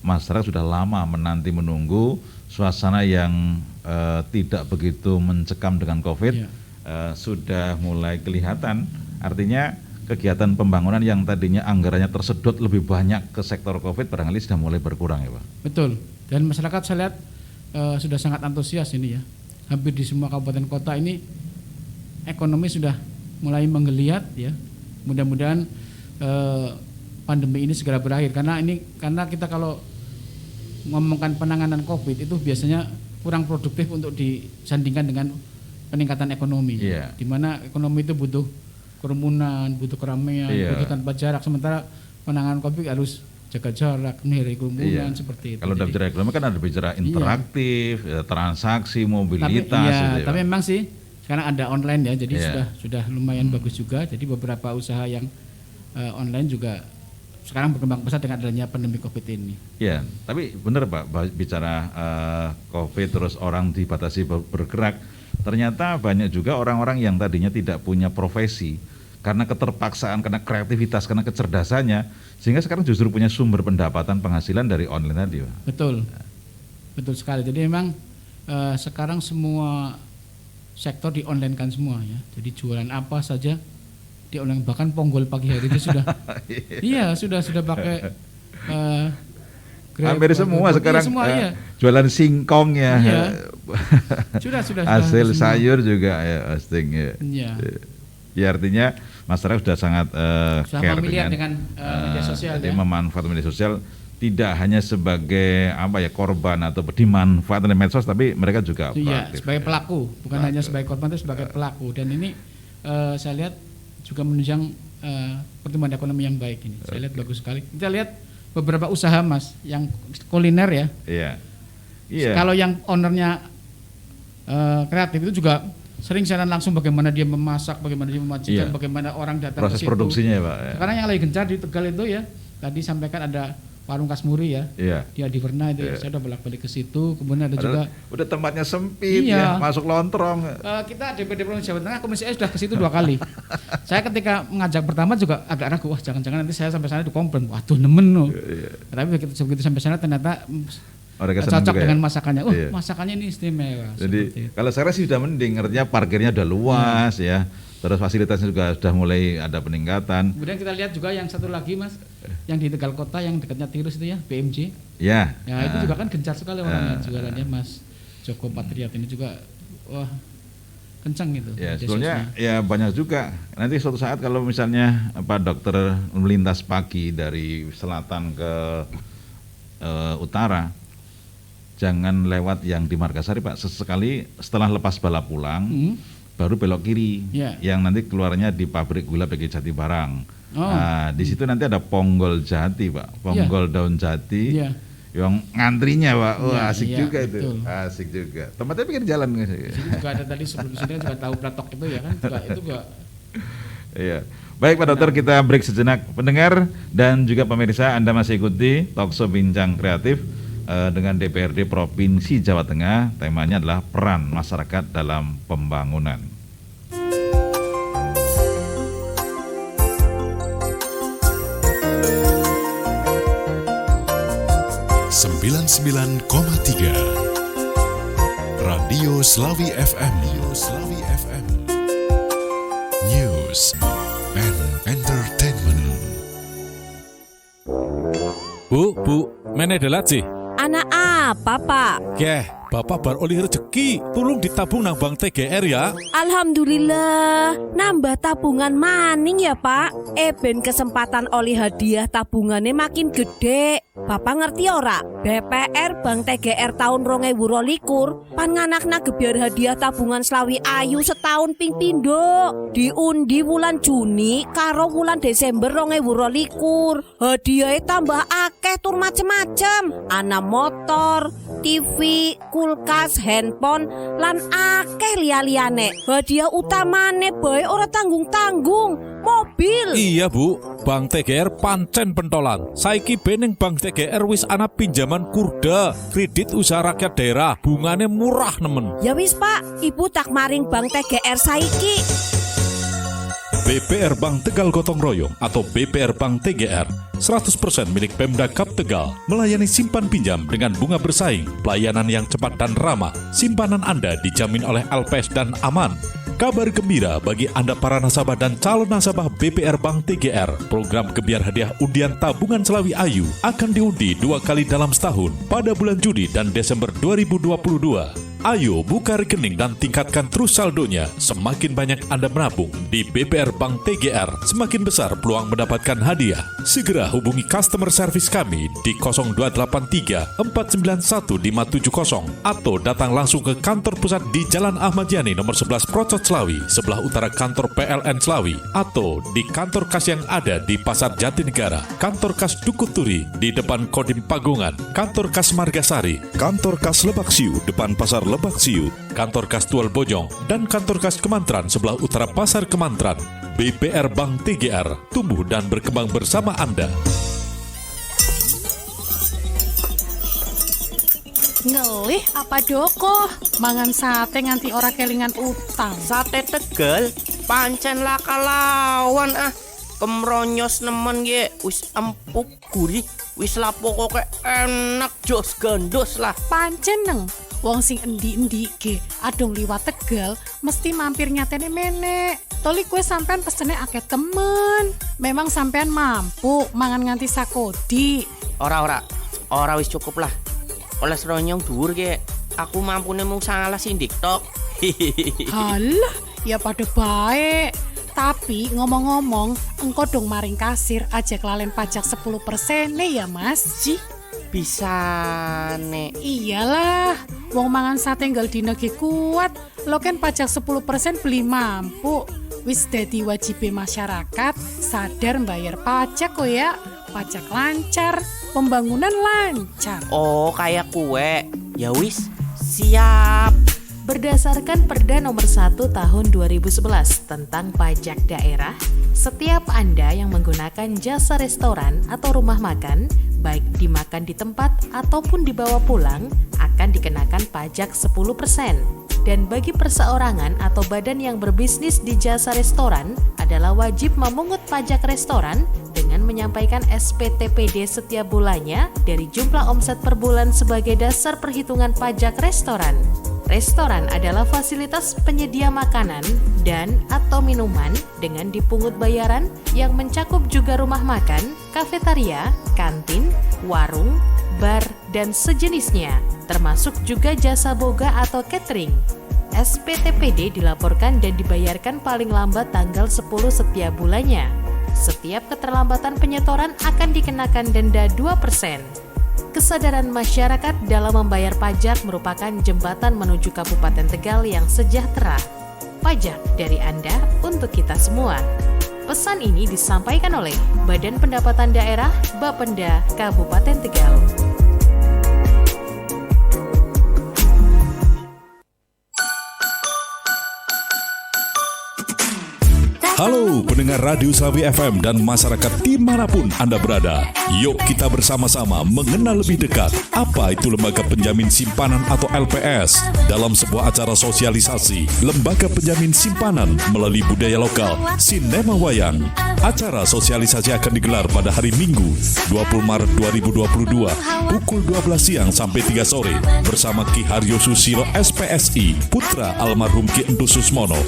masyarakat sudah lama menunggu suasana yang tidak begitu mencekam dengan COVID, sudah mulai kelihatan. Artinya kegiatan pembangunan yang tadinya anggarannya tersedot lebih banyak ke sektor COVID barangkali sudah mulai berkurang ya Pak? Betul, dan masyarakat saya lihat sudah sangat antusias ini ya. Hampir di semua kabupaten kota ini ekonomi sudah mulai menggeliat ya. Mudah-mudahan pandemi ini segera berakhir, karena kita kalau ngomongkan penanganan COVID itu biasanya kurang produktif untuk disandingkan dengan peningkatan ekonomi. Di mana ekonomi itu butuh kerumunan, butuh keramaian, butuh tanpa jarak, sementara penanganan COVID harus jaga jarak, menghindari kerumunan seperti itu. Kalau dalam bicara ekonomi kan ada bicara interaktif, transaksi, mobilitas. Tapi memang sih sekarang ada online ya, jadi sudah lumayan bagus juga. Jadi beberapa usaha yang online juga sekarang berkembang pesat dengan adanya pandemi COVID ini. Ya, tapi benar Pak, bicara COVID terus orang dibatasi bergerak, ternyata banyak juga orang-orang yang tadinya tidak punya profesi, karena keterpaksaan, karena kreativitas, karena kecerdasannya, sehingga sekarang justru punya sumber pendapatan penghasilan dari online tadi Pak. Betul sekali. Jadi memang sekarang semua sektor di online kan semua ya. Jadi jualan apa saja di online, bahkan Ponggol pagi hari itu sudah iya sudah pakai hampir semua sekarang semua, iya. Jualan singkong ya. Iya. sudah hasil semua. sayur juga ya posting ya. Iya. Ya artinya masyarakat sudah sangat care familiar dengan media sosial ya. Memanfaatkan media sosial tidak hanya sebagai korban atau dimanfaatkan oleh medsos, tapi mereka juga sebagai pelaku, bukan hanya sebagai korban, tapi sebagai pelaku. Dan ini saya lihat juga menunjang pertumbuhan ekonomi yang baik ini. Saya lihat bagus sekali. Kita lihat beberapa usaha Mas yang kuliner ya. Iya. Kalau yang ownernya kreatif itu juga sering siaran langsung bagaimana dia memasak, bagaimana dia memajikan, bagaimana orang datang proses ke situ. Produksinya ya Pak. Ya. Sekarang yang lagi gencar di Tegal itu ya, tadi sampaikan ada Warung Kasmuri ya, dia di Verna itu, saya udah bolak-balik ke situ. Kemudian ada juga udah tempatnya sempit ya, masuk lontrong. Kita DPD Provinsi Jawa Tengah Komisi E sudah ke situ 2 kali. Saya ketika mengajak pertama juga agak ragu, wah jangan-jangan nanti saya sampai sana dikomplain, waduh nemen loh. Tapi begitu sampai sana ternyata cocok dengan masakannya. Masakannya ini istimewa. Jadi kalau saya sih sudah mending, artinya parkirnya udah luas ya. Terus fasilitasnya juga sudah mulai ada peningkatan. Kemudian kita lihat juga yang satu lagi Mas, yang di Tegal Kota yang dekatnya Tirus itu ya, BMJ. Ya. Ya itu juga kan gencar sekali orangnya jualannya Mas Joko Patriat ini juga, wah kencang gitu. Ya sebetulnya ya banyak juga. Nanti suatu saat kalau misalnya dokter melintas pagi dari selatan ke utara, jangan lewat yang di Margasari Pak. Sesekali setelah lepas bala pulang. Baru belok kiri, yang nanti keluarnya di pabrik gula PG Jati Barang. Nah, di situ nanti ada Ponggol Jati, Pak, Ponggol daun jati, yang ngantrinya, Pak. Asik juga itu, asik juga. Tempatnya pinggir jalan. Sini juga ada tadi sebelum sini juga tahu Platok itu ya kan, itu juga. Iya. Baik Pak Dokter, kita break sejenak. Pendengar dan juga pemirsa, Anda masih ikuti Talkshow Bincang Kreatif dengan DPRD Provinsi Jawa Tengah. Temanya adalah peran masyarakat dalam pembangunan. 99,3 Radio Slawi FM. News and Entertainment. Bu, mana ada sih? Anak apa, Pak? Bapak bar oleh rezeki, tolong ditabung nang Bank TGR ya. Alhamdulillah, nambah tabungan maning ya Pak. Ben kesempatan oleh hadiah tabungannya makin gede. Bapak ngerti ora? BPR Bank TGR tahun 2022 pan nganakna gebyar hadiah tabungan Slawi Ayu setahun ping pindho. Diundi wulan Juni karo wulan Desember 2022. Hadiahnya tambah akeh tur macem-macem. Ana motor, TV, kulkas, handphone, lan akeh liya-liyane. Hadiah utamane bae ora tanggung-tanggung, mobil. Iya Bu, Bank TGR pancen pentolan. Saiki bening Bank TGR wis ana pinjaman kurda, kredit usaha rakyat daerah, bungane murah nemen. Ya wis Pak, Ibu tak maring Bank TGR saiki. BPR Bank Tegal Gotong Royong atau BPR Bank TGR 100% milik Pemda Kap Tegal, melayani simpan pinjam dengan bunga bersaing, pelayanan yang cepat dan ramah. Simpanan Anda dijamin oleh LPS dan aman. Kabar gembira bagi Anda para nasabah dan calon nasabah BPR Bank TGR. Program gebyar hadiah undian tabungan Slawi Ayu akan diundi 2 kali dalam setahun pada bulan Juni dan Desember 2022. Ayo buka rekening dan tingkatkan terus saldonya. Semakin banyak Anda menabung di BPR Bank TGR, semakin besar peluang mendapatkan hadiah. Segera hubungi customer service kami di 0283 491 570 atau datang langsung ke kantor pusat di Jalan Ahmad Yani nomor 11 Procot Slawi, sebelah utara kantor PLN Slawi, atau di kantor kas yang ada di Pasar Jatinegara, kantor kas Dukuturi di depan Kodim Pagungan, kantor kas Margasari, kantor kas Lebak Siu depan Pasar Lebak Siu, kantor kas Tual Bojong, dan kantor kas Kemantran sebelah utara Pasar Kemantran. BPR Bank TGR, tumbuh dan berkembang bersama Anda. Ngelih apa doko? Mangan sate nganti ora kelingan utang. Sate Tegal, pancen lakalawan ah. kemronyos nemen ge, wis empuk gurih, wis lapo kok enak jos gandos lah. Pancen neng, wong sing endi-endi ge adong liwat Tegal mesti mampir nyatene menek. Toli kue sampean pesene akeh temen. Memang sampean mampu mangan nganti sakodi. Ora wis cukup lah. Kolesterol nyong dhuwur ge. Aku mampune mung 9 sindik tok. Halah, ya pada baik. Tapi ngomong-ngomong, engko dong maring kasir aja kelalen pajak 10% nih ya Mas. Sih, bisa nek. Iyalah, wong mangan sate nggal dina ge kuat. Lo kan pajak 10% beli mampu. Wis dadi wajibe masyarakat sadar bayar pajak kok ya. Pajak lancar, pembangunan lancar. Oh, kayak kue. Ya wis, siap. Berdasarkan Perda Nomor 1 Tahun 2011 tentang pajak daerah, setiap Anda yang menggunakan jasa restoran atau rumah makan, baik dimakan di tempat ataupun dibawa pulang, akan dikenakan pajak 10%. Dan bagi perseorangan atau badan yang berbisnis di jasa restoran adalah wajib memungut pajak restoran dengan menyampaikan SPTPD setiap bulannya dari jumlah omset per bulan sebagai dasar perhitungan pajak restoran. Restoran adalah fasilitas penyedia makanan dan atau minuman dengan dipungut bayaran yang mencakup juga rumah makan, kafetaria, kantin, warung, bar, dan sejenisnya, termasuk juga jasa boga atau catering. SPTPD dilaporkan dan dibayarkan paling lambat tanggal 10 setiap bulannya. Setiap keterlambatan penyetoran akan dikenakan denda 2%. Kesadaran masyarakat dalam membayar pajak merupakan jembatan menuju Kabupaten Tegal yang sejahtera. Pajak dari Anda untuk kita semua. Pesan ini disampaikan oleh Badan Pendapatan Daerah Bapenda Kabupaten Tegal. Halo pendengar Radio Slawi FM dan masyarakat dimanapun Anda berada. Yuk kita bersama-sama mengenal lebih dekat apa itu Lembaga Penjamin Simpanan atau LPS. Dalam sebuah acara sosialisasi Lembaga Penjamin Simpanan melalui budaya lokal Sinema Wayang. Acara sosialisasi akan digelar pada hari Minggu 20 Maret 2022 pukul 12 siang sampai 3 sore bersama Ki Haryo Susilo SPSI, putra almarhum Ki Entu Susmono.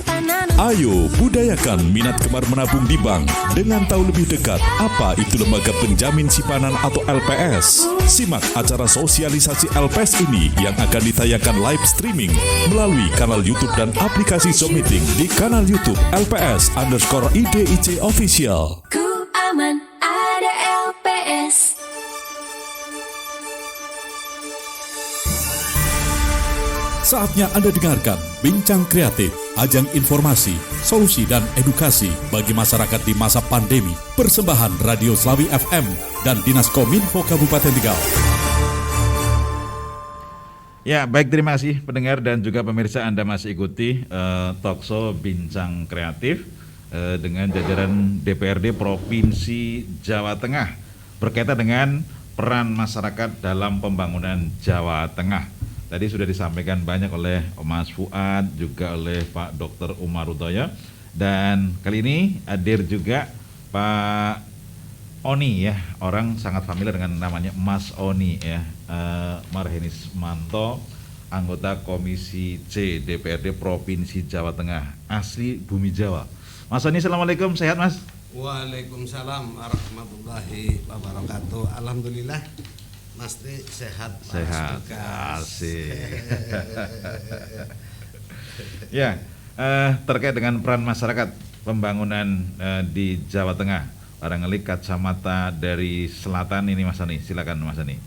Ayo budayakan minat gemar menabung di bank dengan tahu lebih dekat apa itu Lembaga Penjamin Simpanan atau LPS. Simak acara sosialisasi LPS ini yang akan ditayangkan live streaming melalui kanal YouTube dan aplikasi Zoom Meeting di kanal YouTube LPS_IDIC Official. Ku aman ada LPS. Saatnya Anda dengarkan Bincang Kreatif, ajang informasi, solusi dan edukasi bagi masyarakat di masa pandemi. Persembahan Radio Slawi FM dan Dinas Kominfo Kabupaten Tegal. Ya, baik, terima kasih pendengar dan juga pemirsa, Anda masih ikuti talkshow Bincang Kreatif dengan jajaran DPRD Provinsi Jawa Tengah berkaitan dengan peran masyarakat dalam pembangunan Jawa Tengah. Tadi sudah disampaikan banyak oleh Mas Fuad, juga oleh Pak Dr. Umar Utoyo, dan kali ini hadir juga Pak Oni ya, orang sangat familiar dengan namanya Mas Oni ya, Marhenis Manto, anggota Komisi C DPRD Provinsi Jawa Tengah, asli Bumi Jawa. Mas Oni, assalamualaikum, sehat Mas? Waalaikumsalam warahmatullahi wabarakatuh. Alhamdulillah. Mas Tri sehat. Sehat, asik. Ya, terkait dengan peran masyarakat pembangunan di Jawa Tengah, barangkali kacamata dari selatan ini Mas Ani, silakan Mas Ani.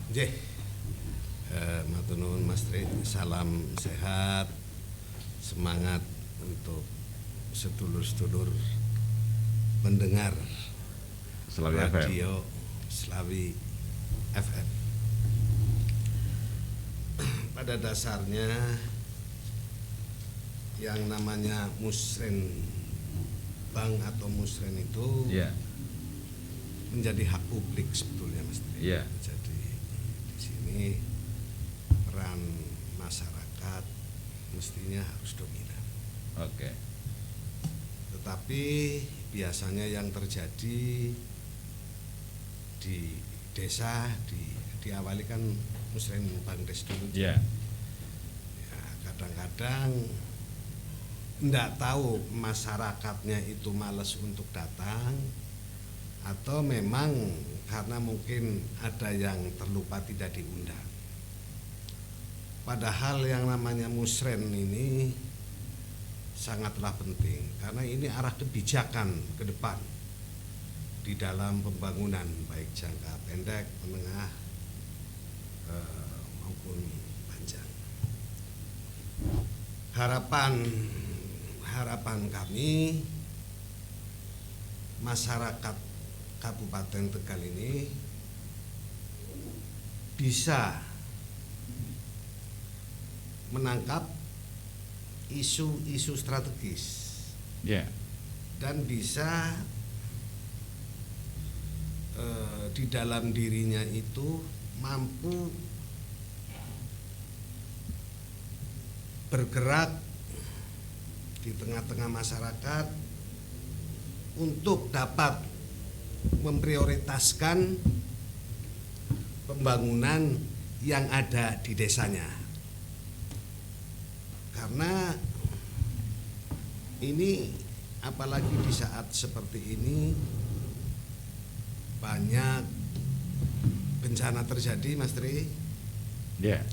Matur nuwun Mas Tri, salam sehat, semangat untuk sedulur-sedulur pendengar Slawi Radio FM. Slawi FM. Pada dasarnya yang namanya musrenbang atau musren itu menjadi hak publik sebetulnya Mas. Jadi di sini peran masyarakat mestinya harus dominan. Oke. Tetapi biasanya yang terjadi di desa diawali kan musrenbangdes dulu. Yeah. Ya, kadang-kadang enggak tahu masyarakatnya itu malas untuk datang atau memang karena mungkin ada yang terlupa tidak diundang. Padahal yang namanya musren ini sangatlah penting karena ini arah kebijakan ke depan di dalam pembangunan baik jangka pendek, menengah maupun panjang. Harapan kami masyarakat Kabupaten Tegal ini bisa menangkap isu-isu strategis, dan bisa di dalam dirinya itu mampu bergerak di tengah-tengah masyarakat untuk dapat memprioritaskan pembangunan yang ada di desanya. Karena ini apalagi di saat seperti ini banyak bencana terjadi, Mas Tri. Ya.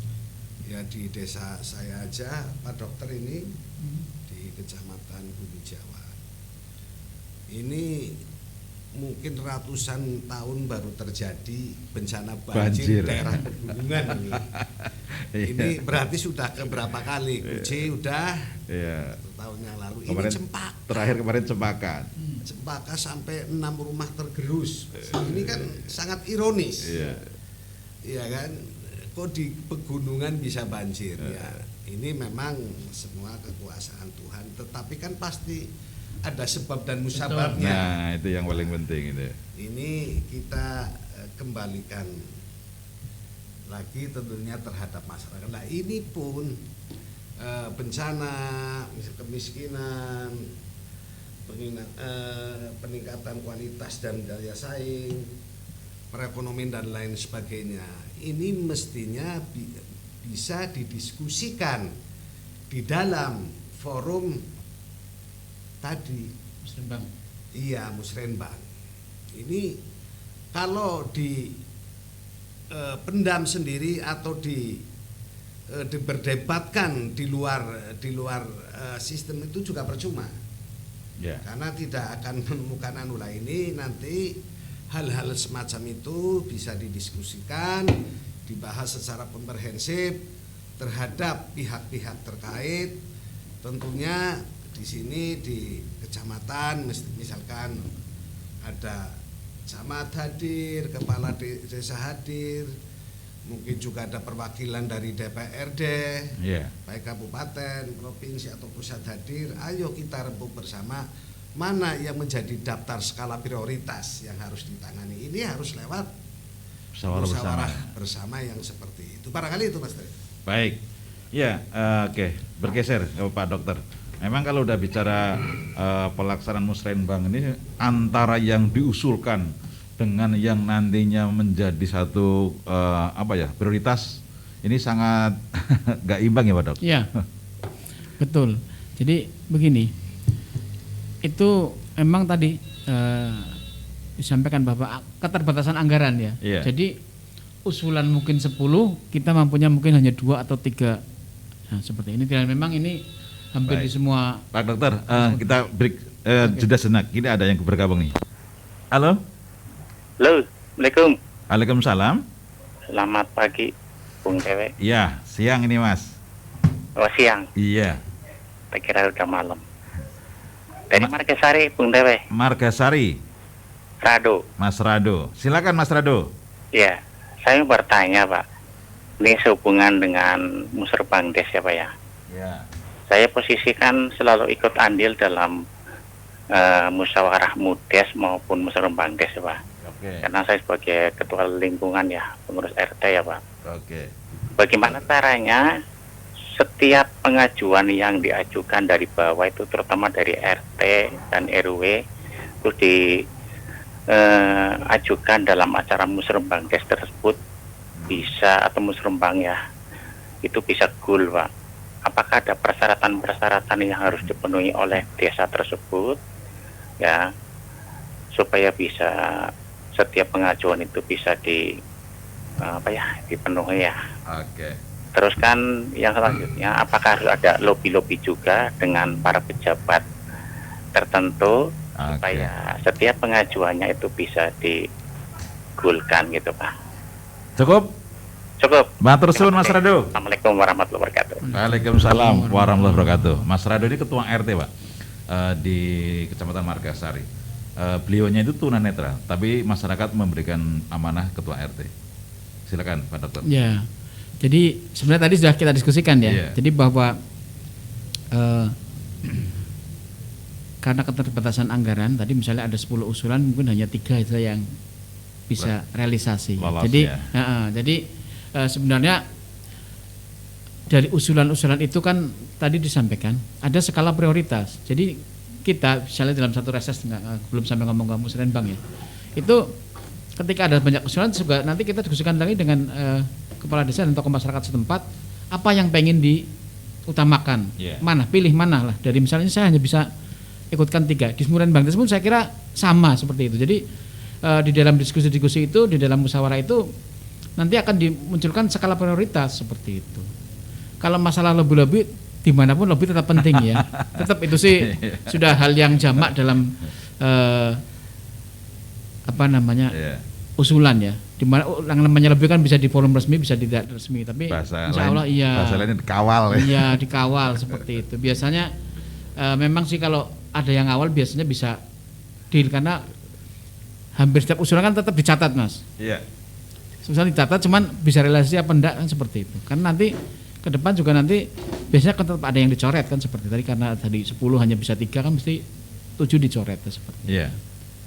Ya di desa saya aja, Pak Dokter ini di Kecamatan Bumi Jawa. Ini mungkin ratusan tahun baru terjadi bencana banjir. Daerah pegunungan ini. Ini berarti sudah keberapa kali? Kuci udah 1 tahun yang lalu. Ini Cempaka. Terakhir kemarin Cempaka. Cempaka sampai 6 rumah tergerus. Ini kan sangat ironis. Iya kan? Kok di pegunungan bisa banjir? Ya, ini memang semua kekuasaan Tuhan. Tetapi kan pasti ada sebab dan musababnya. Nah, itu yang paling penting itu. Ini kita kembalikan lagi tentunya terhadap masyarakat. Nah, ini pun bencana, kemiskinan, peningkatan kualitas dan daya saing, perekonomian dan lain sebagainya. Ini mestinya bisa didiskusikan di dalam forum tadi. Musrenbang. Iya, Musrenbang. Ini kalau pendam sendiri atau diberdebatkan di luar sistem itu juga percuma. Karena tidak akan menemukan anula ini. Nanti hal-hal semacam itu bisa didiskusikan, dibahas secara komprehensif terhadap pihak-pihak terkait. Tentunya di sini di kecamatan misalkan ada camat hadir, kepala desa hadir, mungkin juga ada perwakilan dari DPRD, baik kabupaten, provinsi atau pusat hadir. Ayo kita rembuk bersama mana yang menjadi daftar skala prioritas yang harus ditangani. Ini harus lewat musyawarah bersama yang seperti itu. Barangkali itu, Mas Tri. Baik, ya, oke. Bergeser ke Pak Dokter. Memang kalau udah bicara pelaksanaan Musrenbang ini antara yang diusulkan dengan yang nantinya menjadi satu prioritas ini sangat gak imbang ya Pak Dok? Iya, betul. Jadi begini, itu memang tadi disampaikan Bapak keterbatasan anggaran ya. Jadi usulan mungkin 10, kita mampunya mungkin hanya 2 atau 3. Nah, seperti ini. Dan memang ini hampir di semua. Pak Dokter, kita break jeda senak. Ini ada yang bergabung nih. Halo. Halo, Assalamualaikum. Waalaikumsalam. Selamat pagi, Bung Dewe. Iya, siang ini Mas. Oh, siang. Iya. Saya kira udah malam. Dari Margasari, Bung Dewe. Margasari. Rado. Mas Rado. Silakan Mas Rado. Iya, saya bertanya Pak. Ini sehubungan dengan Musrenbangdes ya Pak ya. Iya. Saya posisikan selalu ikut andil dalam musyawarah Mudes maupun Musrenbangdes ya Pak. Karena saya sebagai ketua lingkungan ya, pengurus RT ya Pak. Bagaimana caranya setiap pengajuan yang diajukan dari bawah itu terutama dari RT dan RW itu diajukan dalam acara musrembangkes tersebut bisa, atau musrembang ya, itu bisa goal Pak. Apakah ada persyaratan-persyaratan yang harus dipenuhi oleh desa tersebut ya, supaya bisa setiap pengajuan itu bisa dipenuhi ya. Oke. Terus kan yang selanjutnya, apakah harus ada lobby-lobby juga dengan para pejabat tertentu supaya setiap pengajuannya itu bisa digulkan gitu Pak. Cukup? Matur suwun Mas Rado. Assalamualaikum warahmatullahi wabarakatuh. Waalaikumsalam warahmatullahi wabarakatuh. Mas Rado ini ketua RT Pak di Kecamatan Margasari. Beliaunya itu tunanetra, tapi masyarakat memberikan amanah ketua RT. Silakan Pak Dokter. Ya, jadi sebenarnya tadi sudah kita diskusikan ya. Jadi bahwa karena keterbatasan anggaran, tadi misalnya ada 10 usulan, mungkin hanya 3 itu yang bisa realisasi. Lolos, jadi, ya. Jadi sebenarnya dari usulan-usulan itu kan tadi disampaikan ada skala prioritas. Jadi kita misalnya dalam satu reses, belum sampai ngomong ke musrenbang ya, itu ketika ada banyak usulan juga nanti kita diskusikan lagi dengan kepala desa dan tokoh masyarakat setempat apa yang pengen diutamakan, mana pilih mana lah. Dari misalnya saya hanya bisa ikutkan 3 di musrenbang tersebut, saya kira sama seperti itu. Jadi di dalam diskusi-diskusi itu, di dalam musyawarah itu nanti akan dimunculkan skala prioritas seperti itu. Kalau masalah lobby-lobby, dimanapun lobby tetap penting ya. Tetap itu sih sudah hal yang jamak dalam usulan ya. Dimana yang namanya lobby kan bisa di forum resmi, bisa tidak resmi. Tapi insya Allah bahasa lainnya dikawal ya. Iya, dikawal seperti itu. Biasanya memang sih kalau ada yang awal biasanya bisa deal, karena hampir setiap usulan kan tetap dicatat Mas. Iya. Susah dicatat, cuman bisa realisasi apa enggak kan seperti itu. Karena nanti ke depan juga nanti biasanya kan tetap ada yang dicoret kan seperti tadi, karena tadi 10 hanya bisa 3 kan mesti 7 dicoret seperti itu. Iya.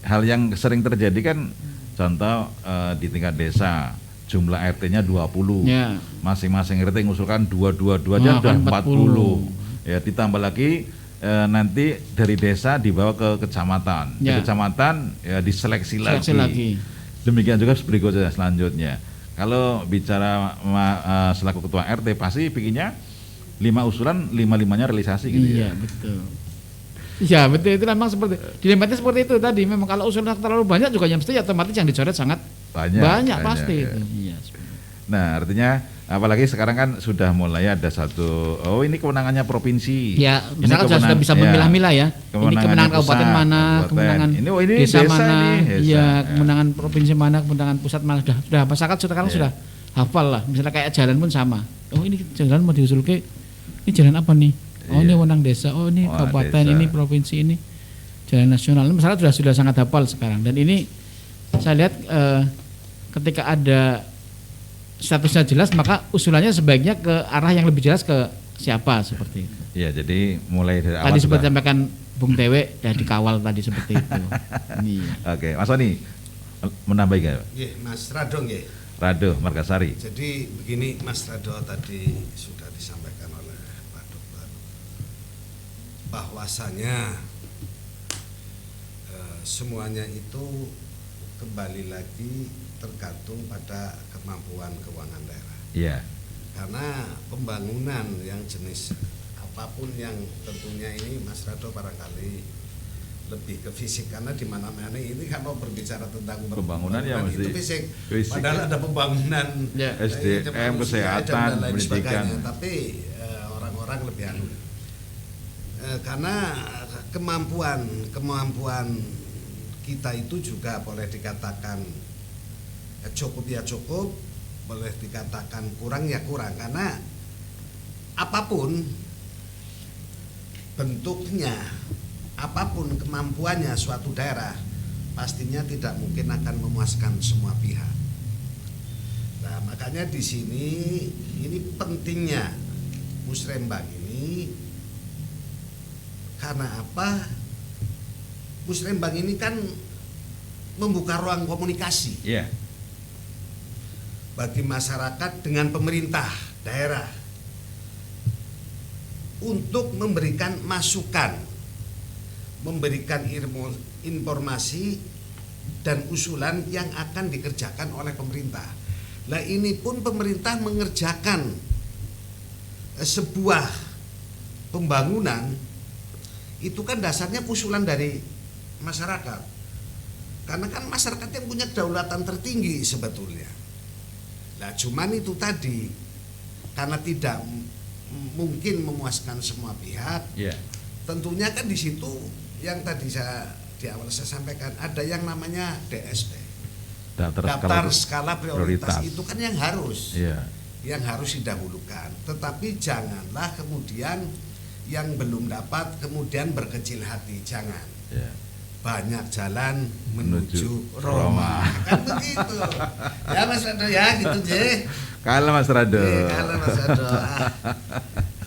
Hal yang sering terjadi kan contoh di tingkat desa jumlah RT-nya 20. Ya. Masing-masing RT mengusulkan 2 aja sudah 40. Ya, ditambah lagi nanti dari desa dibawa ke kecamatan. Di kecamatan ya diseleksi lagi. Demikian juga berikutnya selanjutnya. Kalau bicara selaku ketua RT pasti bikinnya 5 usulan, 5-5-nya realisasi gitu ya. Iya, betul. Iya, betul, itu memang seperti dilematisnya seperti itu tadi. Memang kalau usulan terlalu banyak juga yang mesti otomatis yang dicoret sangat banyak pasti ya. Itu. Iya. Nah, artinya apalagi sekarang kan sudah mulai ada satu, ini kewenangannya provinsi. Ya, misalkan sudah bisa memilah-milah ya. Ini kemenangan kabupaten mana, kemenangan ini desa mana, iya, kemenangan provinsi mana, kemenangan pusat mana, sudah masyarakat sekarang sudah hafal lah. Misalnya kayak jalan pun sama. Oh, ini jalan mau diusul ke, ini jalan apa nih? Oh, ini wewenang desa. Oh, ini kabupaten, ini provinsi, ini jalan nasional. Ini masyarakat sudah sangat hafal sekarang. Dan ini saya lihat ketika ada statusnya jelas, maka usulannya sebaiknya ke arah yang lebih jelas ke siapa seperti itu. Iya, jadi mulai dari awal. Tadi seperti sampaikan Bung Dewe, dikawal tadi seperti itu. Oke, Mas Oni menambah nggak? Iya, Mas Rado nggih. Rado Margasari. Jadi begini Mas Rado, tadi sudah disampaikan oleh Pak Dokter bahwasanya semuanya itu kembali lagi tergantung pada kemampuan keuangan daerah. Iya. Karena pembangunan yang jenis apapun yang tentunya ini Mas Rado barangkali lebih ke fisik, karena di mana-mana ini kan mau berbicara tentang pembangunan ya mesti itu fisik. Padahal ada pembangunan SDM, kesehatan, dan lain pendidikan. sebagainya. Tapi orang-orang lebih karena kemampuan kita itu juga boleh dikatakan cukup ya cukup, boleh dikatakan kurang ya kurang, karena apapun bentuknya, apapun kemampuannya suatu daerah pastinya tidak mungkin akan memuaskan semua pihak. Nah, makanya di sini ini pentingnya musrembang ini. Karena apa? Musrembang ini kan membuka ruang komunikasi. Yeah. Bagi masyarakat dengan pemerintah daerah untuk memberikan masukan, memberikan informasi dan usulan yang akan dikerjakan oleh pemerintah. Nah ini pun pemerintah mengerjakan sebuah pembangunan itu kan dasarnya usulan dari masyarakat. Karena kan masyarakat yang punya kedaulatan tertinggi sebetulnya. Nah cuman itu tadi karena tidak mungkin memuaskan semua pihak. Tentunya kan di situ yang tadi di awal saya sampaikan ada yang namanya DSP. Daftar skala prioritas itu kan yang harus didahulukan. Tetapi janganlah kemudian yang belum dapat kemudian berkecil hati, jangan. Banyak jalan menuju Roma. Kan begitu. Ya Mas Rado ya gitu je. Kalah Mas Rado. Kalah Mas Rado.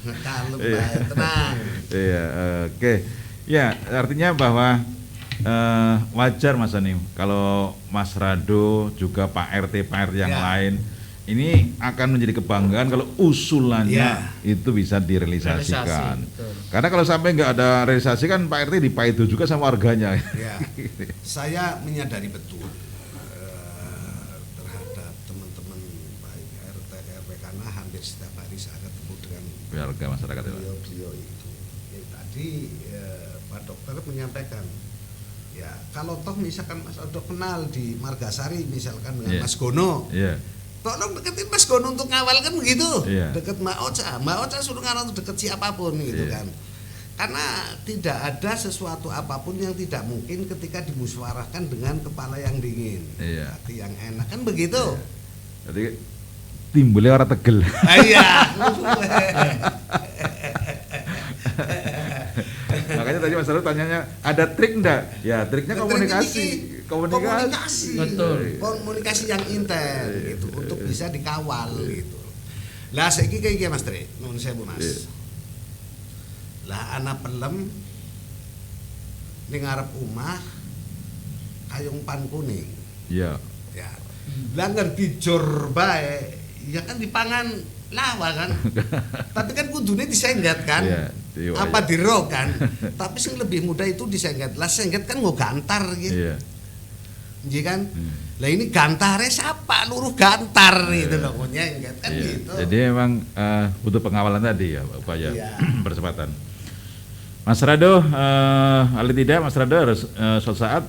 Kalem baik, tenang. Iya, oke. Ya, artinya bahwa wajar Mas Ani kalau Mas Rado juga Pak RT yang lain ini akan menjadi kebanggaan kalau usulannya itu bisa direalisasikan. Karena kalau sampai nggak ada realisasi kan Pak RT dipaidu juga sama warganya. Saya menyadari betul terhadap teman-teman baik RT RW karena hampir setiap hari saya ketemu dengan warga masyarakat beliau itu. Tadi Pak Dokter menyampaikan ya kalau toh misalkan Mas Aldo kenal di Margasari misalkan dengan Mas Gono. Tolong deketin Mas Gono untuk ngawal kan begitu. Deket Mbak Ocha suruh ngawal untuk deket siapapun gitu kan. Karena tidak ada sesuatu apapun yang tidak mungkin ketika dimusyawarahkan dengan kepala yang dingin, hati yang enak kan begitu. Jadi timbulnya orang Tegel. Iya. Makanya tadi Mas Arul tanyanya ada trik enggak? Ya triknya komunikasi. Betul. Komunikasi yang intens gitu untuk bisa dikawal gitu. Lah saiki kayak Mas Tri, nuwun sewu Mas. Lah anak pelem ning ngarep omah kayung pan kuning. Iya. Ya. Lah ngerti jor bae, ya kan dipangan lawa kan. Tapi kan kudune disengget kan. Apa diro kan. Tapi sing lebih mudah itu disengget. Lah sengget kan nggo gantar gitu. Iya kan? Lah ini gantare siapa? Luruh gantar gitu loh nyengget kan gitu. Jadi memang butuh pengawalan tadi ya upaya percepatan. Mas Rado, paling tidak Mas Rado harus suatu saat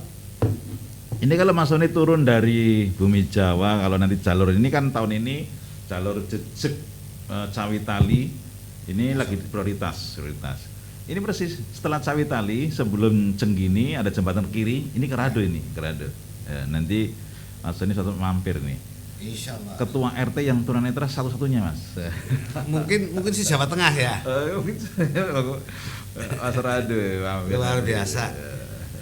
ini kalau Mas Soni turun dari Bumi Jawa, kalau nanti jalur ini kan tahun ini jalur Jejeg Cawitali ini lagi prioritas. Ini persis setelah Cawitali sebelum Cenggini ada jembatan kiri, ini Kerado. Ya, nanti Mas Soni suatu mampir nih. Insyaallah. Ketua RT yang tunanetra satu-satunya Mas. mungkin si Jawa Tengah ya. Mungkin Mas Rado luar biasa.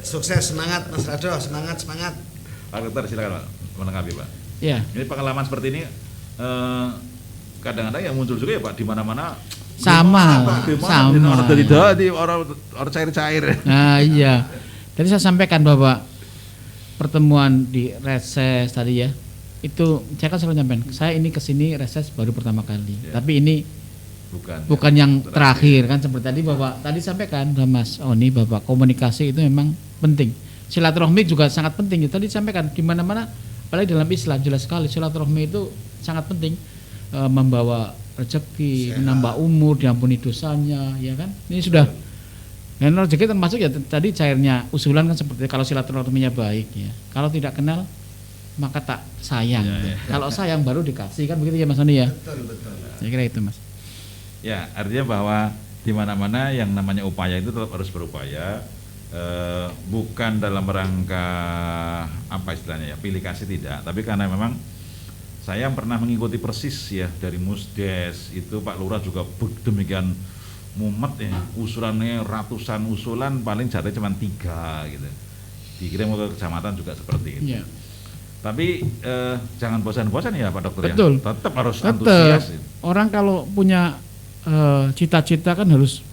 Sukses, semangat Mas Rado, semangat. Pak Dokter silakan Pak menanggapi Pak. Ya. Ini pengalaman seperti ini kadang-kadang yang muncul juga ya Pak di mana-mana sama. Di orang cair-cair. Nah iya. Tadi saya sampaikan bahwa pertemuan di reses tadi ya, itu saya kan selalu nyampaikan, saya ini kesini reses baru pertama kali, tapi ini bukan yang terakhir kan seperti tadi Bapak tadi sampaikan Mas Oni bahwa komunikasi itu memang penting, silaturahmi juga sangat penting. Tadi sampaikan di mana-mana, apalagi dalam Islam jelas sekali silaturahmi itu sangat penting, membawa rezeki, menambah umur, diampuni dosanya, ya kan? Ini sudah. Dan rezeki termasuk ya tadi cairnya usulan kan seperti kalau silaturahminya baik ya. Kalau tidak kenal maka tak sayang. Kalau sayang baru dikasih kan begitu ya Mas Oni ya. Betul. Saya kira itu Mas. Ya, artinya bahwa di mana-mana yang namanya upaya itu tetap harus berupaya, bukan dalam rangka apa istilahnya ya, pilih kasih tidak, tapi karena memang saya pernah mengikuti persis ya dari Musdes itu Pak Lurah juga demikian mumet ya, usulannya ratusan usulan paling jatahnya cuma 3 gitu. Dikirim ke kecamatan juga seperti itu. Tapi jangan bosan-bosan ya Pak Dokter. Betul. Ya. Tetap harus antusias. Orang kalau punya cita-cita kan harus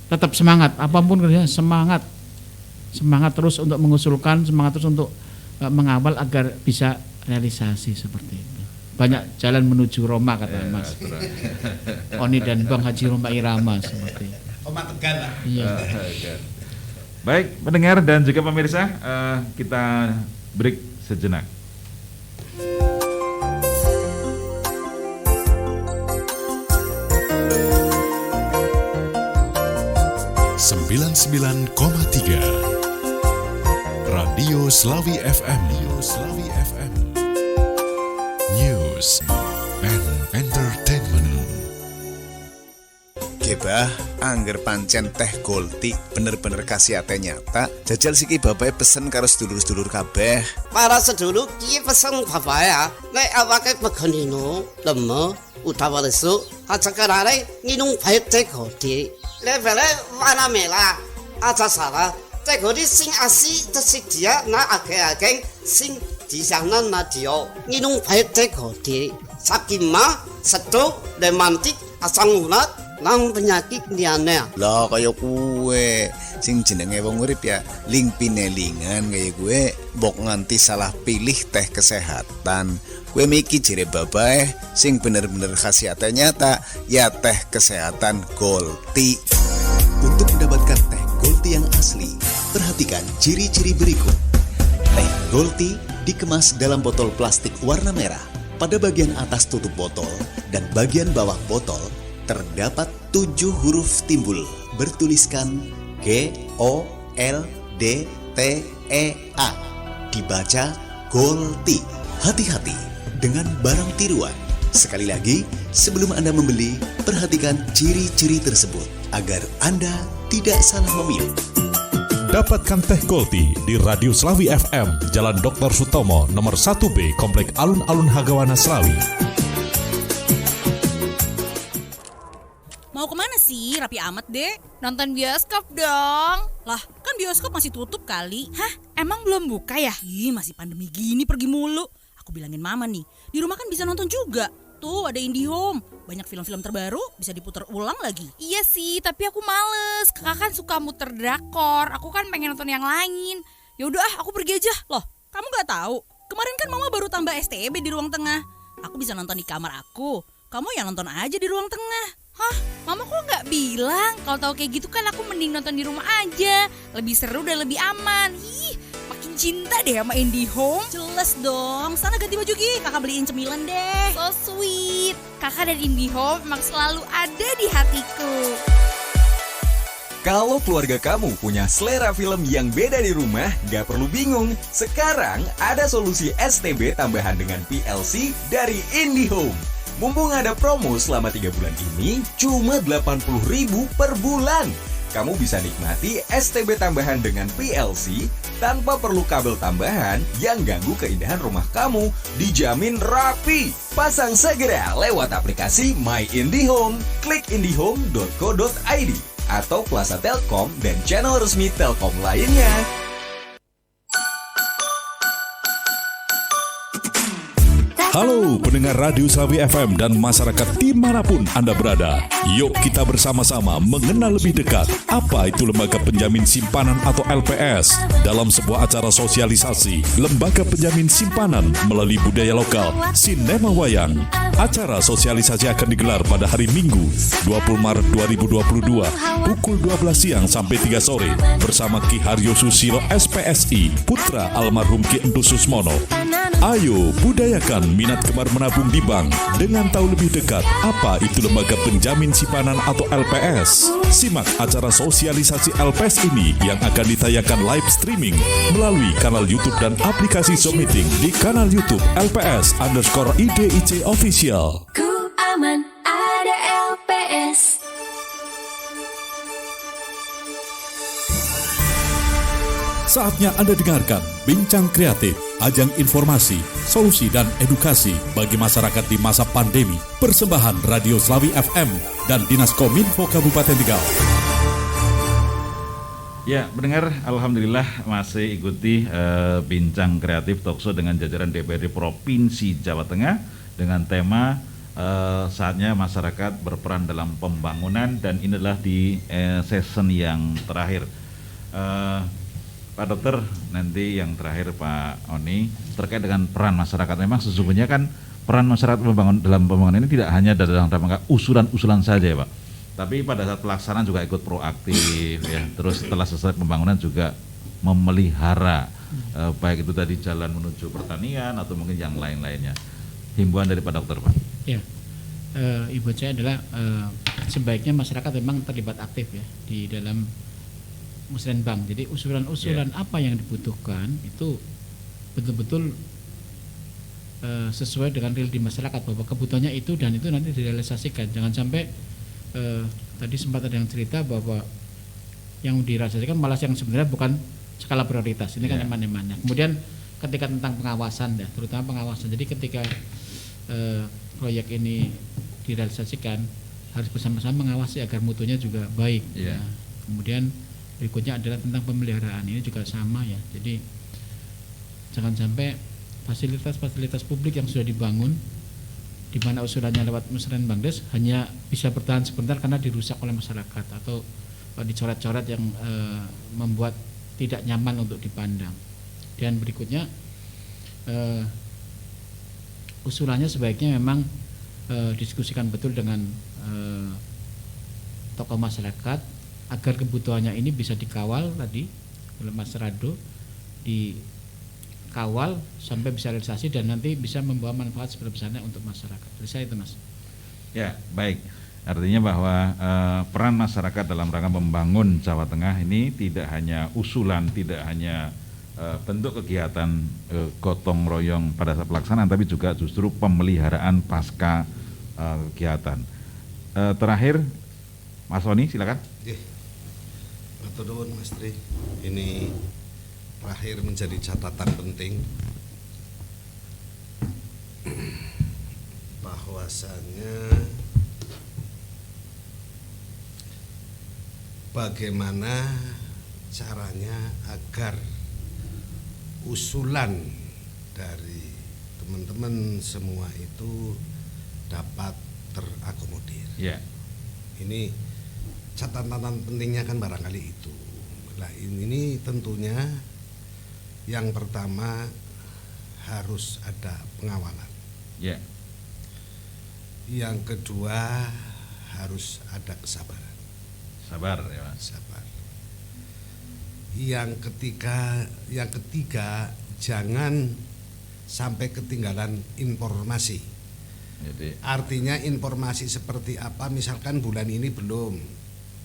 tetap semangat, apapun kerjanya semangat terus untuk mengusulkan, semangat terus untuk mengawal agar bisa realisasi seperti itu. Banyak jalan menuju Roma kata Mas Oni dan Bang Haji Roma Irama seperti itu. Roma Tegal lah. Iya. Baik, pendengar dan juga pemirsa, kita break sejenak. 99,3 Radio Slawi FM. News and Entertainment. Gebah, angger pancen teh Golti bener-bener khasiate nyata. Jajal siki bapae pesen karo sedulur-sedulur kabeh. Para sedulur ki pesen bapae ya. Nek awake begenino lemo utawa lesu, aja karare nginung bae teh Golti. Levele warna merah, aja salah. Teh Golti sing asli tersedia na akeh-akeh sing disana na dio. Nginung bae teh Golti. Sakima, setu, lemantik, asam urat, nang penyakit liyane. Lah kaya kuwe sing jenenge wong urip ya ling pinelingan kaya kuwe mbok nganti salah pilih teh kesehatan. Kuwe miki jere babae sing bener-bener khasiate nyata ya teh kesehatan Golti. Untuk mendapatkan teh Golti yang asli, perhatikan ciri-ciri berikut. Teh Golti dikemas dalam botol plastik warna merah. Pada bagian atas tutup botol dan bagian bawah botol terdapat 7 huruf timbul bertuliskan GOLDTEA. Dibaca Golti. Hati-hati dengan barang tiruan. Sekali lagi, sebelum Anda membeli, perhatikan ciri-ciri tersebut agar Anda tidak salah memilih. Dapatkan teh Golti di Radio Slawi FM, Jalan Dr. Sutomo, nomor 1B, Komplek Alun-Alun Hagawana, Slawi. Mau kemana sih? Rapi amat deh. Nonton bioskop dong. Lah, kan bioskop masih tutup kali. Hah? Emang belum buka ya? Ih, masih pandemi gini pergi mulu. Aku bilangin mama nih, di rumah kan bisa nonton juga. Tuh ada IndiHome, banyak film-film terbaru bisa diputar ulang lagi. Iya sih, tapi aku males. Kakak kan suka muter drakor, aku kan pengen nonton yang lain. Ya udah, aku pergi aja. Loh, kamu nggak tahu? Kemarin kan mama baru tambah STB di ruang tengah. Aku bisa nonton di kamar aku. Kamu yang nonton aja di ruang tengah. Hah? Mama kok nggak bilang? Kalau tahu kayak gitu kan aku mending nonton di rumah aja. Lebih seru dan lebih aman. Ih, makin cinta deh sama IndiHome. Jelas dong. Sana ganti baju Gi, kakak beliin cemilan deh. So sweet. Kakak dan IndiHome emang selalu ada di hatiku. Kalau keluarga kamu punya selera film yang beda di rumah, gak perlu bingung. Sekarang ada solusi STB tambahan dengan PLC dari IndiHome. Mumpung ada promo selama 3 bulan ini, cuma 80.000 per bulan. Kamu bisa nikmati STB tambahan dengan PLC tanpa perlu kabel tambahan yang ganggu keindahan rumah kamu. Dijamin rapi. Pasang segera lewat aplikasi My IndiHome. Klik indihome.co.id atau Plaza Telkom dan channel resmi Telkom lainnya. Halo pendengar Radio Slawi FM dan masyarakat dimanapun Anda berada. Yuk kita bersama-sama mengenal lebih dekat apa itu Lembaga Penjamin Simpanan atau LPS. Dalam sebuah acara sosialisasi Lembaga Penjamin Simpanan melalui budaya lokal Sinema Wayang. Acara sosialisasi akan digelar pada hari Minggu 20 Maret 2022 pukul 12 siang sampai 3 sore bersama Ki Haryo Susilo SPSI, putra almarhum Ki Entu Susmono. Ayo budayakan minat gemar menabung di bank dengan tahu lebih dekat apa itu Lembaga Penjamin Simpanan atau LPS. Simak acara sosialisasi LPS ini yang akan ditayangkan live streaming melalui kanal YouTube dan aplikasi Zoom Meeting di kanal YouTube LPS_IDIC Official. Ku aman, ada LPS. Saatnya Anda dengarkan Bincang Kreatif, ajang informasi, solusi dan edukasi bagi masyarakat di masa pandemi. Persembahan Radio Slawi FM dan Dinas Kominfo Kabupaten Tegal. Ya, pendengar, alhamdulillah masih ikuti Bincang Kreatif Talkshow dengan jajaran DPRD Provinsi Jawa Tengah dengan tema saatnya masyarakat berperan dalam pembangunan, dan ini adalah di season yang terakhir. Pak Dokter, nanti yang terakhir Pak Oni terkait dengan peran masyarakat. Memang sesungguhnya kan peran masyarakat dalam pembangunan ini tidak hanya dalam rangka usulan-usulan saja ya Pak, Tapi pada saat pelaksanaan juga ikut proaktif ya. Terus setelah selesai pembangunan juga memelihara baik itu tadi jalan menuju pertanian atau mungkin yang lain-lainnya. Himbauan dari Pak Dokter, Pak. Ya, ibu saya adalah sebaiknya masyarakat memang terlibat aktif ya di dalam musrenbang. Jadi usulan-usulan apa yang dibutuhkan itu betul-betul sesuai dengan real di masyarakat, bahwa kebutuhannya itu dan itu nanti direalisasikan. Jangan sampai tadi sempat ada yang cerita bahwa yang direalisasikan malah yang sebenarnya bukan skala prioritas. Ini kan eman-emannya. Kemudian ketika tentang pengawasan ya, terutama pengawasan. Jadi ketika proyek ini direalisasikan harus bersama-sama mengawasi agar mutunya juga baik. Ya. Kemudian berikutnya adalah tentang pemeliharaan. Ini juga sama ya. Jadi jangan sampai fasilitas-fasilitas publik yang sudah dibangun di mana usulannya lewat Musrenbangdes hanya bisa bertahan sebentar karena dirusak oleh masyarakat atau dicoret-coret yang membuat tidak nyaman untuk dipandang. Dan berikutnya usulannya sebaiknya memang diskusikan betul dengan tokoh masyarakat agar kebutuhannya ini bisa dikawal tadi oleh Mas Rado, dikawal sampai bisa realisasi dan nanti bisa membawa manfaat sebesar-besarnya untuk masyarakat. Dari saya itu, Mas. Ya, baik. Artinya bahwa peran masyarakat dalam rangka membangun Jawa Tengah ini tidak hanya usulan, tidak hanya bentuk kegiatan gotong royong pada saat pelaksanaan, tapi juga justru pemeliharaan pasca kegiatan. Terakhir, Mas Oni, silakan. Matur nuwun, Mas Tri. Ini terakhir menjadi catatan penting bahwasanya bagaimana caranya agar usulan dari teman-teman semua itu dapat terakomodir. Yeah. Ini catatan pentingnya kan barangkali itu. Nah, ini tentunya yang pertama harus ada pengawalan. Yeah. Yang kedua harus ada kesabaran. Sabar ya, Mas. Sabar. Yang ketiga jangan sampai ketinggalan informasi. Jadi, artinya informasi seperti apa, misalkan bulan ini belum,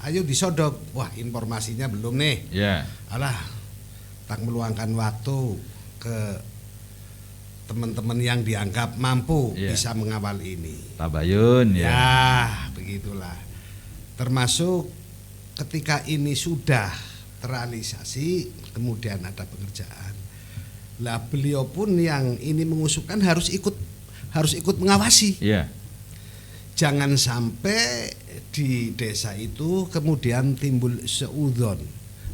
ayo disodok, wah informasinya belum nih. Alah, tak meluangkan waktu ke teman-teman yang dianggap mampu bisa mengawal ini. Tabayun ya. Begitulah. Termasuk ketika ini sudah terrealisasi, kemudian ada pengerjaan. Lah beliau pun yang ini mengusulkan harus ikut mengawasi. Jangan sampai di desa itu kemudian timbul seudon.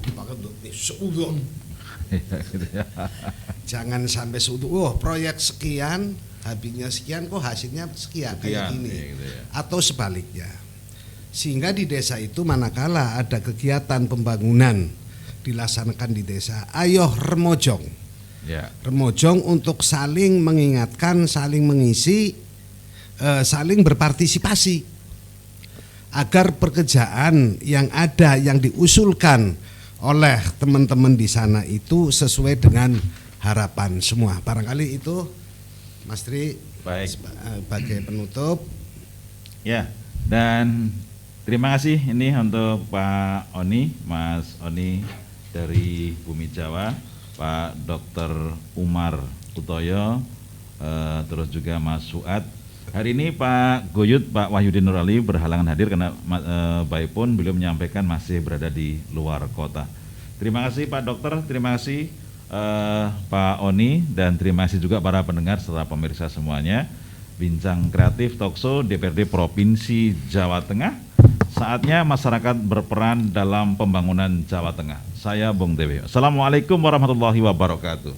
Dipakai untuk seudon. Jangan sampai seudon. Proyek sekian, habisnya sekian, kok hasilnya sekian kayak gini. Atau sebaliknya. Sehingga di desa itu manakala ada kegiatan pembangunan dilaksanakan di desa, ayo remojong. Remojong untuk saling mengingatkan, saling mengisi, saling berpartisipasi agar pekerjaan yang ada yang diusulkan oleh teman-teman di sana itu sesuai dengan harapan semua. Barangkali itu, Mas Tri, sebagai penutup. Ya, dan terima kasih ini untuk Pak Oni, Mas Oni dari Bumi Jawa, Pak Dr. Umar Utoyo, terus juga Mas Suad. Hari ini Pak Goyut, Pak Wahyudin Nurali berhalangan hadir karena baik pun beliau menyampaikan masih berada di luar kota. Terima kasih Pak Dokter, terima kasih Pak Oni, dan terima kasih juga para pendengar serta pemirsa semuanya. Bincang Kreatif Talkshow DPRD Provinsi Jawa Tengah. Saatnya masyarakat berperan dalam pembangunan Jawa Tengah. Saya Bung Dewi. Assalamualaikum warahmatullahi wabarakatuh.